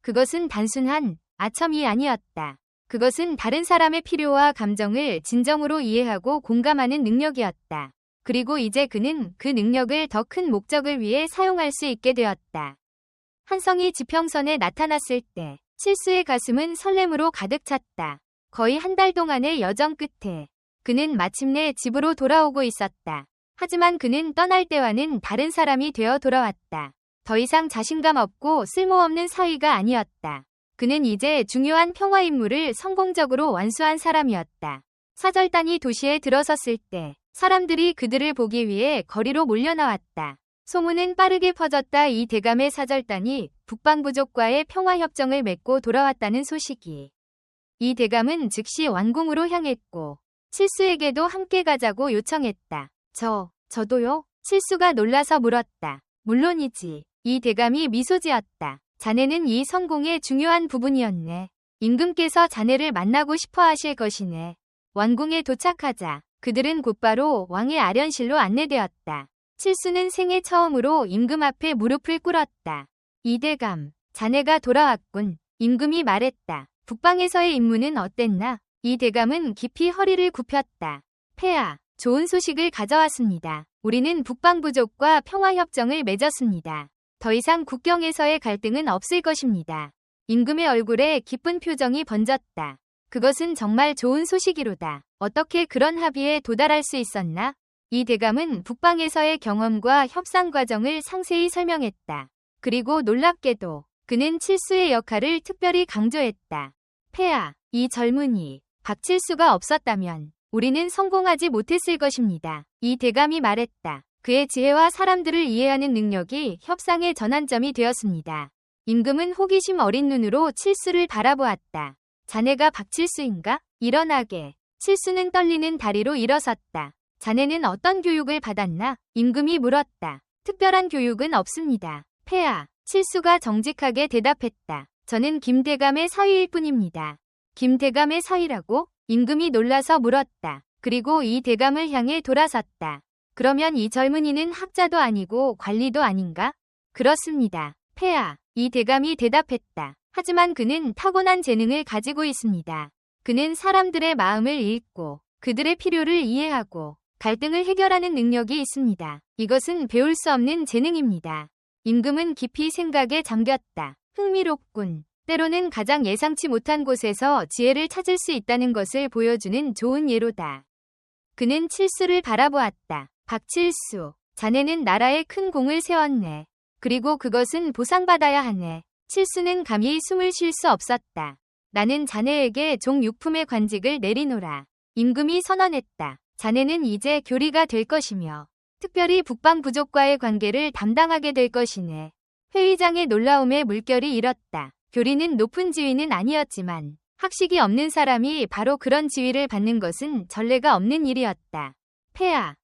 그것은 단순한 아첨이 아니었다. 그것은 다른 사람의 필요와 감정을 진정으로 이해하고 공감하는 능력이었다. 그리고 이제 그는 그 능력을 더 큰 목적을 위해 사용할 수 있게 되었다. 한성이 지평선에 나타났을 때 칠수의 가슴은 설렘으로 가득 찼다. 거의 한 달 동안의 여정 끝에 그는 마침내 집으로 돌아오고 있었다. 하지만 그는 떠날 때와는 다른 사람이 되어 돌아왔다. 더 이상 자신감 없고 쓸모없는 사위가 아니었다. 그는 이제 중요한 평화 임무를 성공적으로 완수한 사람이었다. 사절단이 도시에 들어섰을 때 사람들이 그들을 보기 위해 거리로 몰려나왔다. 소문은 빠르게 퍼졌다. 이 대감의 사절단이 북방부족과의 평화협정을 맺고 돌아왔다는 소식이. 이 대감은 즉시 왕궁으로 향했고 칠수에게도 함께 가자고 요청했다. 저도요? 칠수가 놀라서 물었다. 물론이지. 이 대감이 미소 지었다. 자네는 이 성공의 중요한 부분이었네. 임금께서 자네를 만나고 싶어 하실 것이네. 왕궁에 도착하자 그들은 곧바로 왕의 아련실로 안내되었다. 칠수는 생애 처음으로 임금 앞에 무릎을 꿇었다. 이 대감, 자네가 돌아왔군. 임금이 말했다. 북방에서의 임무는 어땠나? 이 대감은 깊이 허리를 굽혔다. 폐하, 좋은 소식을 가져왔습니다. 우리는 북방부족과 평화협정을 맺었습니다. 더 이상 국경에서의 갈등은 없을 것입니다. 임금의 얼굴에 기쁜 표정이 번졌다. 그것은 정말 좋은 소식이로다. 어떻게 그런 합의에 도달할 수 있었나? 이 대감은 북방에서의 경험과 협상 과정을 상세히 설명했다. 그리고 놀랍게도 그는 칠수의 역할을 특별히 강조했다. 폐하, 이 젊은이 박칠수가 없었다면 우리는 성공하지 못했을 것입니다. 이 대감이 말했다. 그의 지혜와 사람들을 이해하는 능력이 협상의 전환점이 되었습니다. 임금은 호기심 어린 눈으로 칠수를 바라보았다. 자네가 박칠수인가? 일어나게. 칠수는 떨리는 다리로 일어섰다. 자네는 어떤 교육을 받았나? 임금이 물었다. 특별한 교육은 없습니다. 폐하, 칠수가 정직하게 대답했다. 저는 김대감의 사위일 뿐입니다. 김대감의 사위라고? 임금이 놀라서 물었다. 그리고 이 대감을 향해 돌아섰다. 그러면 이 젊은이는 학자도 아니고 관리도 아닌가? 그렇습니다. 폐하, 이 대감이 대답했다. 하지만 그는 타고난 재능을 가지고 있습니다. 그는 사람들의 마음을 읽고 그들의 필요를 이해하고 갈등을 해결하는 능력이 있습니다. 이것은 배울 수 없는 재능입니다. 임금은 깊이 생각에 잠겼다. 흥미롭군. 때로는 가장 예상치 못한 곳에서 지혜를 찾을 수 있다는 것을 보여주는 좋은 예로다. 그는 칠수를 바라보았다. 박칠수, 자네는 나라에 큰 공을 세웠네. 그리고 그것은 보상받아야 하네. 칠수는 감히 숨을 쉴 수 없었다. 나는 자네에게 종육품의 관직을 내리노라. 임금이 선언했다. 자네는 이제 교리가 될 것이며 특별히 북방부족과의 관계를 담당하게 될 것이네. 회의장의 놀라움에 물결이 일었다. 교리는 높은 지위는 아니었지만 학식이 없는 사람이 바로 그런 지위를 받는 것은 전례가 없는 일이었다. 폐하,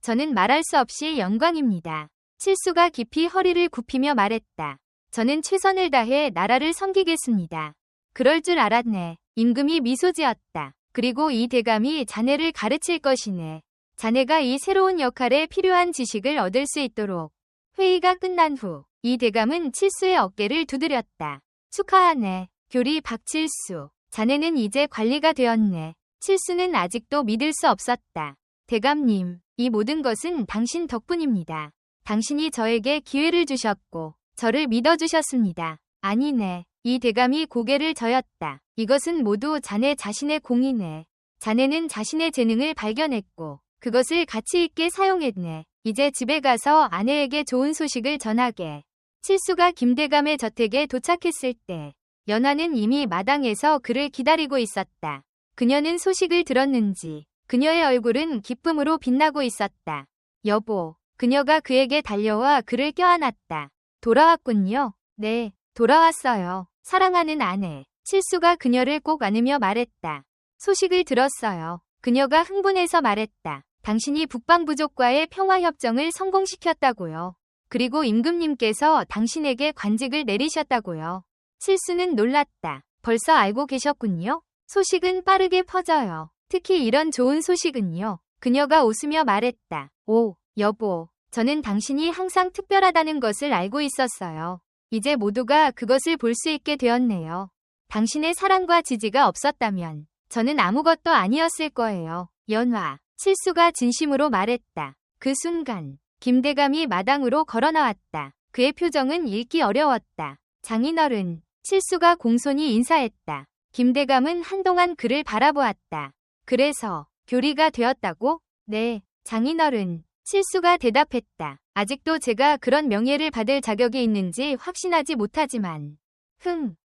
저는 말할 수 없이 영광입니다. 칠수가 깊이 허리를 굽히며 말했다. 저는 최선을 다해 나라를 섬기겠습니다. 그럴 줄 알았네. 임금이 미소 지었다. 그리고 이 대감이 자네를 가르칠 것이네. 자네가 이 새로운 역할에 필요한 지식을 얻을 수 있도록. 회의가 끝난 후 이 대감은 칠수의 어깨를 두드렸다. 축하하네. 교리 박칠수. 자네는 이제 관리가 되었네. 칠수는 아직도 믿을 수 없었다. 대감님, 이 모든 것은 당신 덕분입니다. 당신이 저에게 기회를 주셨고 저를 믿어주셨습니다. 아니네. 이 대감이 고개를 저었다. 이것은 모두 자네 자신의 공이네. 자네는 자신의 재능을 발견했고 그것을 가치 있게 사용했네. 이제 집에 가서 아내에게 좋은 소식을 전하게. 칠수가 김대감의 저택에 도착했을 때 연화는 이미 마당에서 그를 기다리고 있었다. 그녀는 소식을 들었는지 그녀의 얼굴은 기쁨으로 빛나고 있었다. 여보, 그녀가 그에게 달려와 그를 껴안았다. 돌아왔군요. 네, 돌아왔어요. 사랑하는 아내. 칠수가 그녀를 꼭 안으며 말했다. 소식을 들었어요. 그녀가 흥분해서 말했다. 당신이 북방부족과의 평화협정을 성공시켰다고요. 그리고 임금님께서 당신에게 관직을 내리셨다고요. 칠수는 놀랐다. 벌써 알고 계셨군요. 소식은 빠르게 퍼져요. 특히 이런 좋은 소식은요. 그녀가 웃으며 말했다. 오, 여보, 저는 당신이 항상 특별하다는 것을 알고 있었어요. 이제 모두가 그것을 볼 수 있게 되었네요. 당신의 사랑과 지지가 없었다면 저는 아무것도 아니었을 거예요. 연화. 칠수가 진심으로 말했다. 그 순간 김대감이 마당으로 걸어 나왔다. 그의 표정은 읽기 어려웠다. 장인어른. 칠수가 공손히 인사했다. 김대감은 한동안 그를 바라보았다. 그래서 교리가 되었다고? 네, 장인어른. 칠수가 대답했다. 아직도 제가 그런 명예를 받을 자격이 있는지 확신하지 못하지만.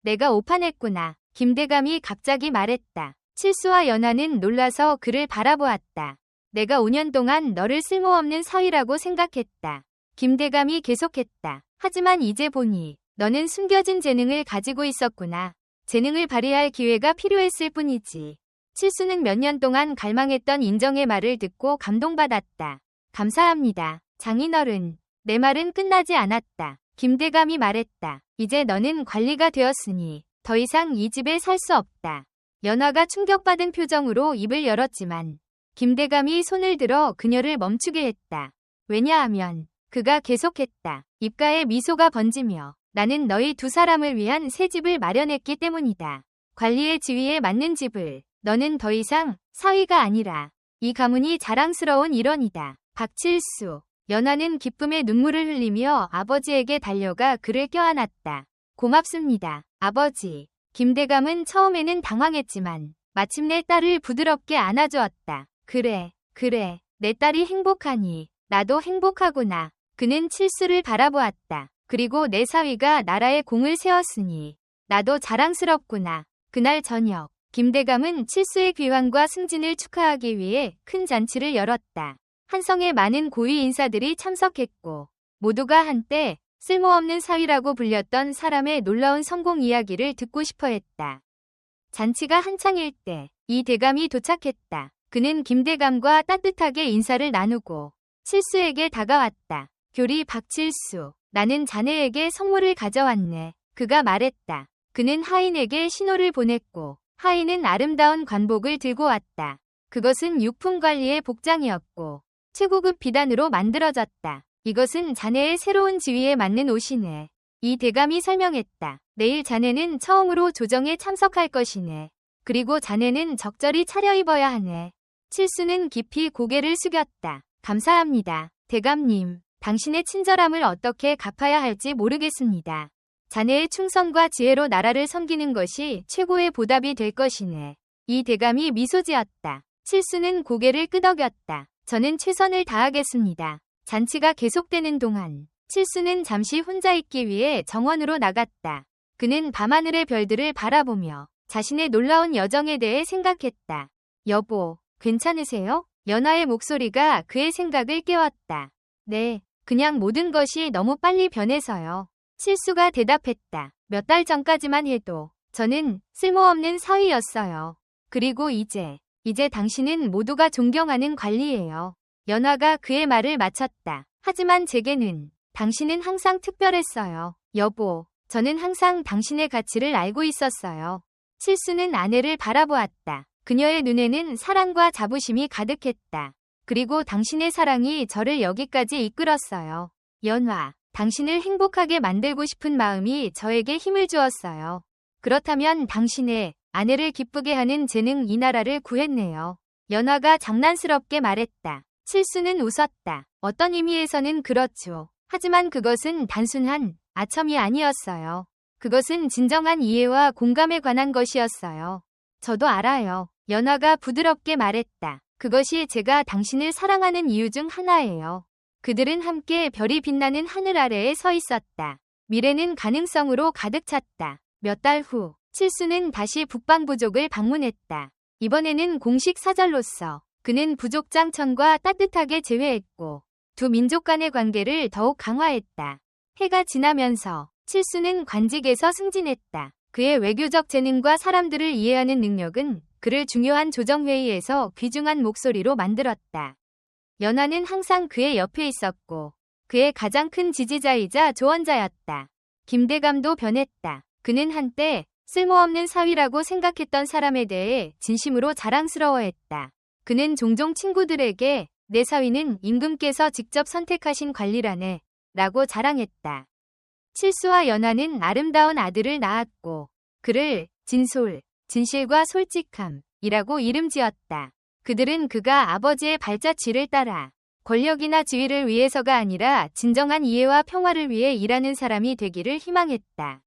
내가 오판했구나. 김대감이 갑자기 말했다. 칠수와 연화는 놀라서 그를 바라보았다. 내가 5년 동안 너를 쓸모없는 서이라고 생각했다. 김대감이 계속했다. 하지만 이제 보니 너는 숨겨진 재능을 가지고 있었구나. 재능을 발휘할 기회가 필요했을 뿐이지. 칠수는 몇 년 동안 갈망했던 인정의 말을 듣고 감동받았다. 감사합니다. 장인어른. 내 말은 끝나지 않았다. 김대감이 말했다. 이제 너는 관리가 되었으니 더 이상 이 집에 살 수 없다. 연화가 충격받은 표정으로 입을 열었지만 김대감이 손을 들어 그녀를 멈추게 했다. 왜냐하면 그가 계속했다. 입가에 미소가 번지며 나는 너희 두 사람을 위한 새 집을 마련했기 때문이다. 관리의 지위에 맞는 집을. 너는 더 이상 사위가 아니라 이 가문이 자랑스러운 일원이다. 박칠수. 연화는 기쁨의 눈물을 흘리며 아버지에게 달려가 그를 껴안았다. 고맙습니다, 아버지. 김대감은 처음에는 당황했지만 마침내 딸을 부드럽게 안아주었다. 그래, 내 딸이 행복하니 나도 행복하구나. 그는 칠수를 바라보았다. 그리고 내 사위가 나라에 공을 세웠으니 나도 자랑스럽구나. 그날 저녁, 김대감은 칠수의 귀환과 승진을 축하하기 위해 큰 잔치를 열었다. 한성의 많은 고위 인사들이 참석했고 모두가 한때 쓸모없는 사위라고 불렸던 사람의 놀라운 성공 이야기를 듣고 싶어 했다. 잔치가 한창일 때 이 대감이 도착했다. 그는 김대감과 따뜻하게 인사를 나누고 칠수에게 다가왔다. 교리 박칠수, 나는 자네에게 선물을 가져왔네. 그가 말했다. 그는 하인에게 신호를 보냈고 하인은 아름다운 관복을 들고 왔다. 그것은 육품관리의 복장이었고 최고급 비단으로 만들어졌다. 이것은 자네의 새로운 지위에 맞는 옷이네. 이 대감이 설명했다. 내일 자네는 처음으로 조정에 참석할 것이네. 그리고 자네는 적절히 차려입어야 하네. 칠수는 깊이 고개를 숙였다. 감사합니다, 대감님. 당신의 친절함을 어떻게 갚아야 할지 모르겠습니다. 자네의 충성과 지혜로 나라를 섬기는 것이 최고의 보답이 될 것이네. 이 대감이 미소 지었다. 칠수는 고개를 끄덕였다. 저는 최선을 다하겠습니다. 잔치가 계속되는 동안 칠수는 잠시 혼자 있기 위해 정원으로 나갔다. 그는 밤하늘의 별들을 바라보며 자신의 놀라운 여정에 대해 생각했다. 여보, 괜찮으세요? 연화의 목소리가 그의 생각을 깨웠다. 네, 그냥 모든 것이 너무 빨리 변해서요. 칠수가 대답했다. 몇 달 전까지만 해도 저는 쓸모없는 사위였어요. 그리고 이제 당신은 모두가 존경하는 관리예요. 연화가 그의 말을 마쳤다. 하지만 제게는 당신은 항상 특별했어요. 여보, 저는 항상 당신의 가치를 알고 있었어요. 칠수는 아내를 바라보았다. 그녀의 눈에는 사랑과 자부심이 가득했다. 그리고 당신의 사랑이 저를 여기까지 이끌었어요. 연화, 당신을 행복하게 만들고 싶은 마음이 저에게 힘을 주었어요. 그렇다면 당신의 아내를 기쁘게 하는 재능 이 나라를 구했네요. 연화가 장난스럽게 말했다. 칠수는 웃었다. 어떤 의미에서는 그렇죠. 하지만 그것은 단순한 아첨이 아니었어요. 그것은 진정한 이해와 공감에 관한 것이었어요. 저도 알아요. 연화가 부드럽게 말했다. 그것이 제가 당신을 사랑하는 이유 중 하나예요. 그들은 함께 별이 빛나는 하늘 아래에 서 있었다. 미래는 가능성으로 가득 찼다. 몇 달 후, 칠수는 다시 북방부족을 방문했다. 이번에는 공식 사절로서 그는 부족장천과 따뜻하게 제회했고 두 민족 간의 관계를 더욱 강화했다. 해가 지나면서 칠수는 관직에서 승진했다. 그의 외교적 재능과 사람들을 이해하는 능력은 그를 중요한 조정회의에서 귀중한 목소리로 만들었다. 연화는 항상 그의 옆에 있었고 그의 가장 큰 지지자이자 조언자였다. 김대감도 변했다. 그는 한때 쓸모없는 사위라고 생각했던 사람에 대해 진심으로 자랑스러워했다. 그는 종종 친구들에게 내 사위는 임금께서 직접 선택하신 관리라네 라고 자랑했다. 칠수와 연화는 아름다운 아들을 낳았고 그를 진솔, 진실과 솔직함이라고 이름 지었다. 그들은 그가 아버지의 발자취를 따라 권력이나 지위를 위해서가 아니라 진정한 이해와 평화를 위해 일하는 사람이 되기를 희망했다.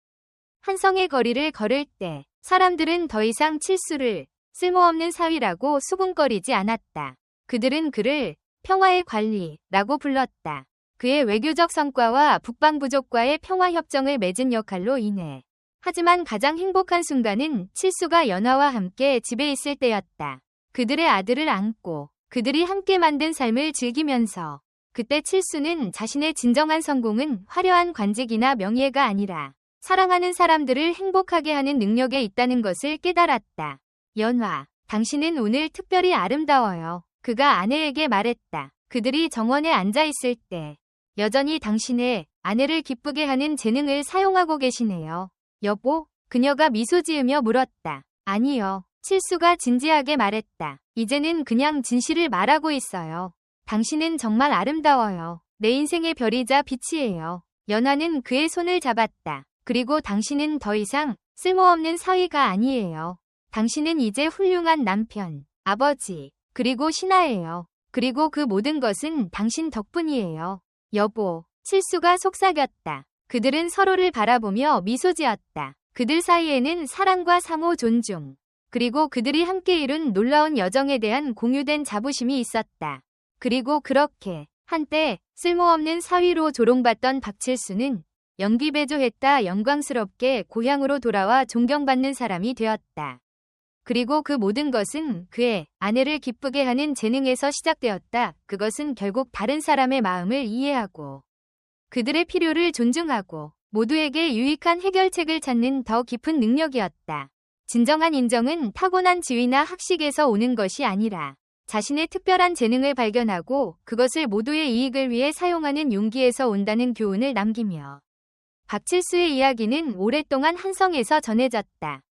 한성의 거리를 걸을 때 사람들은 더 이상 칠수를 쓸모없는 사위라고 수군거리지 않았다. 그들은 그를 평화의 관리라고 불렀다. 그의 외교적 성과와 북방부족과의 평화협정을 맺은 역할로 인해. 하지만 가장 행복한 순간은 칠수가 연화와 함께 집에 있을 때였다. 그들의 아들을 안고 그들이 함께 만든 삶을 즐기면서 그때 칠수는 자신의 진정한 성공은 화려한 관직이나 명예가 아니라 사랑하는 사람들을 행복하게 하는 능력에 있다는 것을 깨달았다. 연화, 당신은 오늘 특별히 아름다워요. 그가 아내에게 말했다. 그들이 정원에 앉아 있을 때 여전히 당신의 아내를 기쁘게 하는 재능을 사용하고 계시네요. 여보, 그녀가 미소 지으며 물었다. 아니요. 칠수가 진지하게 말했다. 이제는 그냥 진실을 말하고 있어요. 당신은 정말 아름다워요. 내 인생의 별이자 빛이에요. 연화는 그의 손을 잡았다. 그리고 당신은 더 이상 쓸모없는 사위가 아니에요. 당신은 이제 훌륭한 남편, 아버지, 그리고 신하예요. 그리고 그 모든 것은 당신 덕분이에요. 여보, 칠수가 속삭였다. 그들은 서로를 바라보며 미소 지었다. 그들 사이에는 사랑과 상호 존중, 그리고 그들이 함께 이룬 놀라운 여정에 대한 공유된 자부심이 있었다. 그리고 그렇게 한때 쓸모없는 사위로 조롱받던 박칠수는 연기배조했다 영광스럽게 고향으로 돌아와 존경받는 사람이 되었다. 그리고 그 모든 것은 그의 아내를 기쁘게 하는 재능에서 시작되었다. 그것은 결국 다른 사람의 마음을 이해하고 그들의 필요를 존중하고 모두에게 유익한 해결책을 찾는 더 깊은 능력이었다. 진정한 인정은 타고난 지위나 학식에서 오는 것이 아니라 자신의 특별한 재능을 발견하고 그것을 모두의 이익을 위해 사용하는 용기에서 온다는 교훈을 남기며 박칠수의 이야기는 오랫동안 한성에서 전해졌다.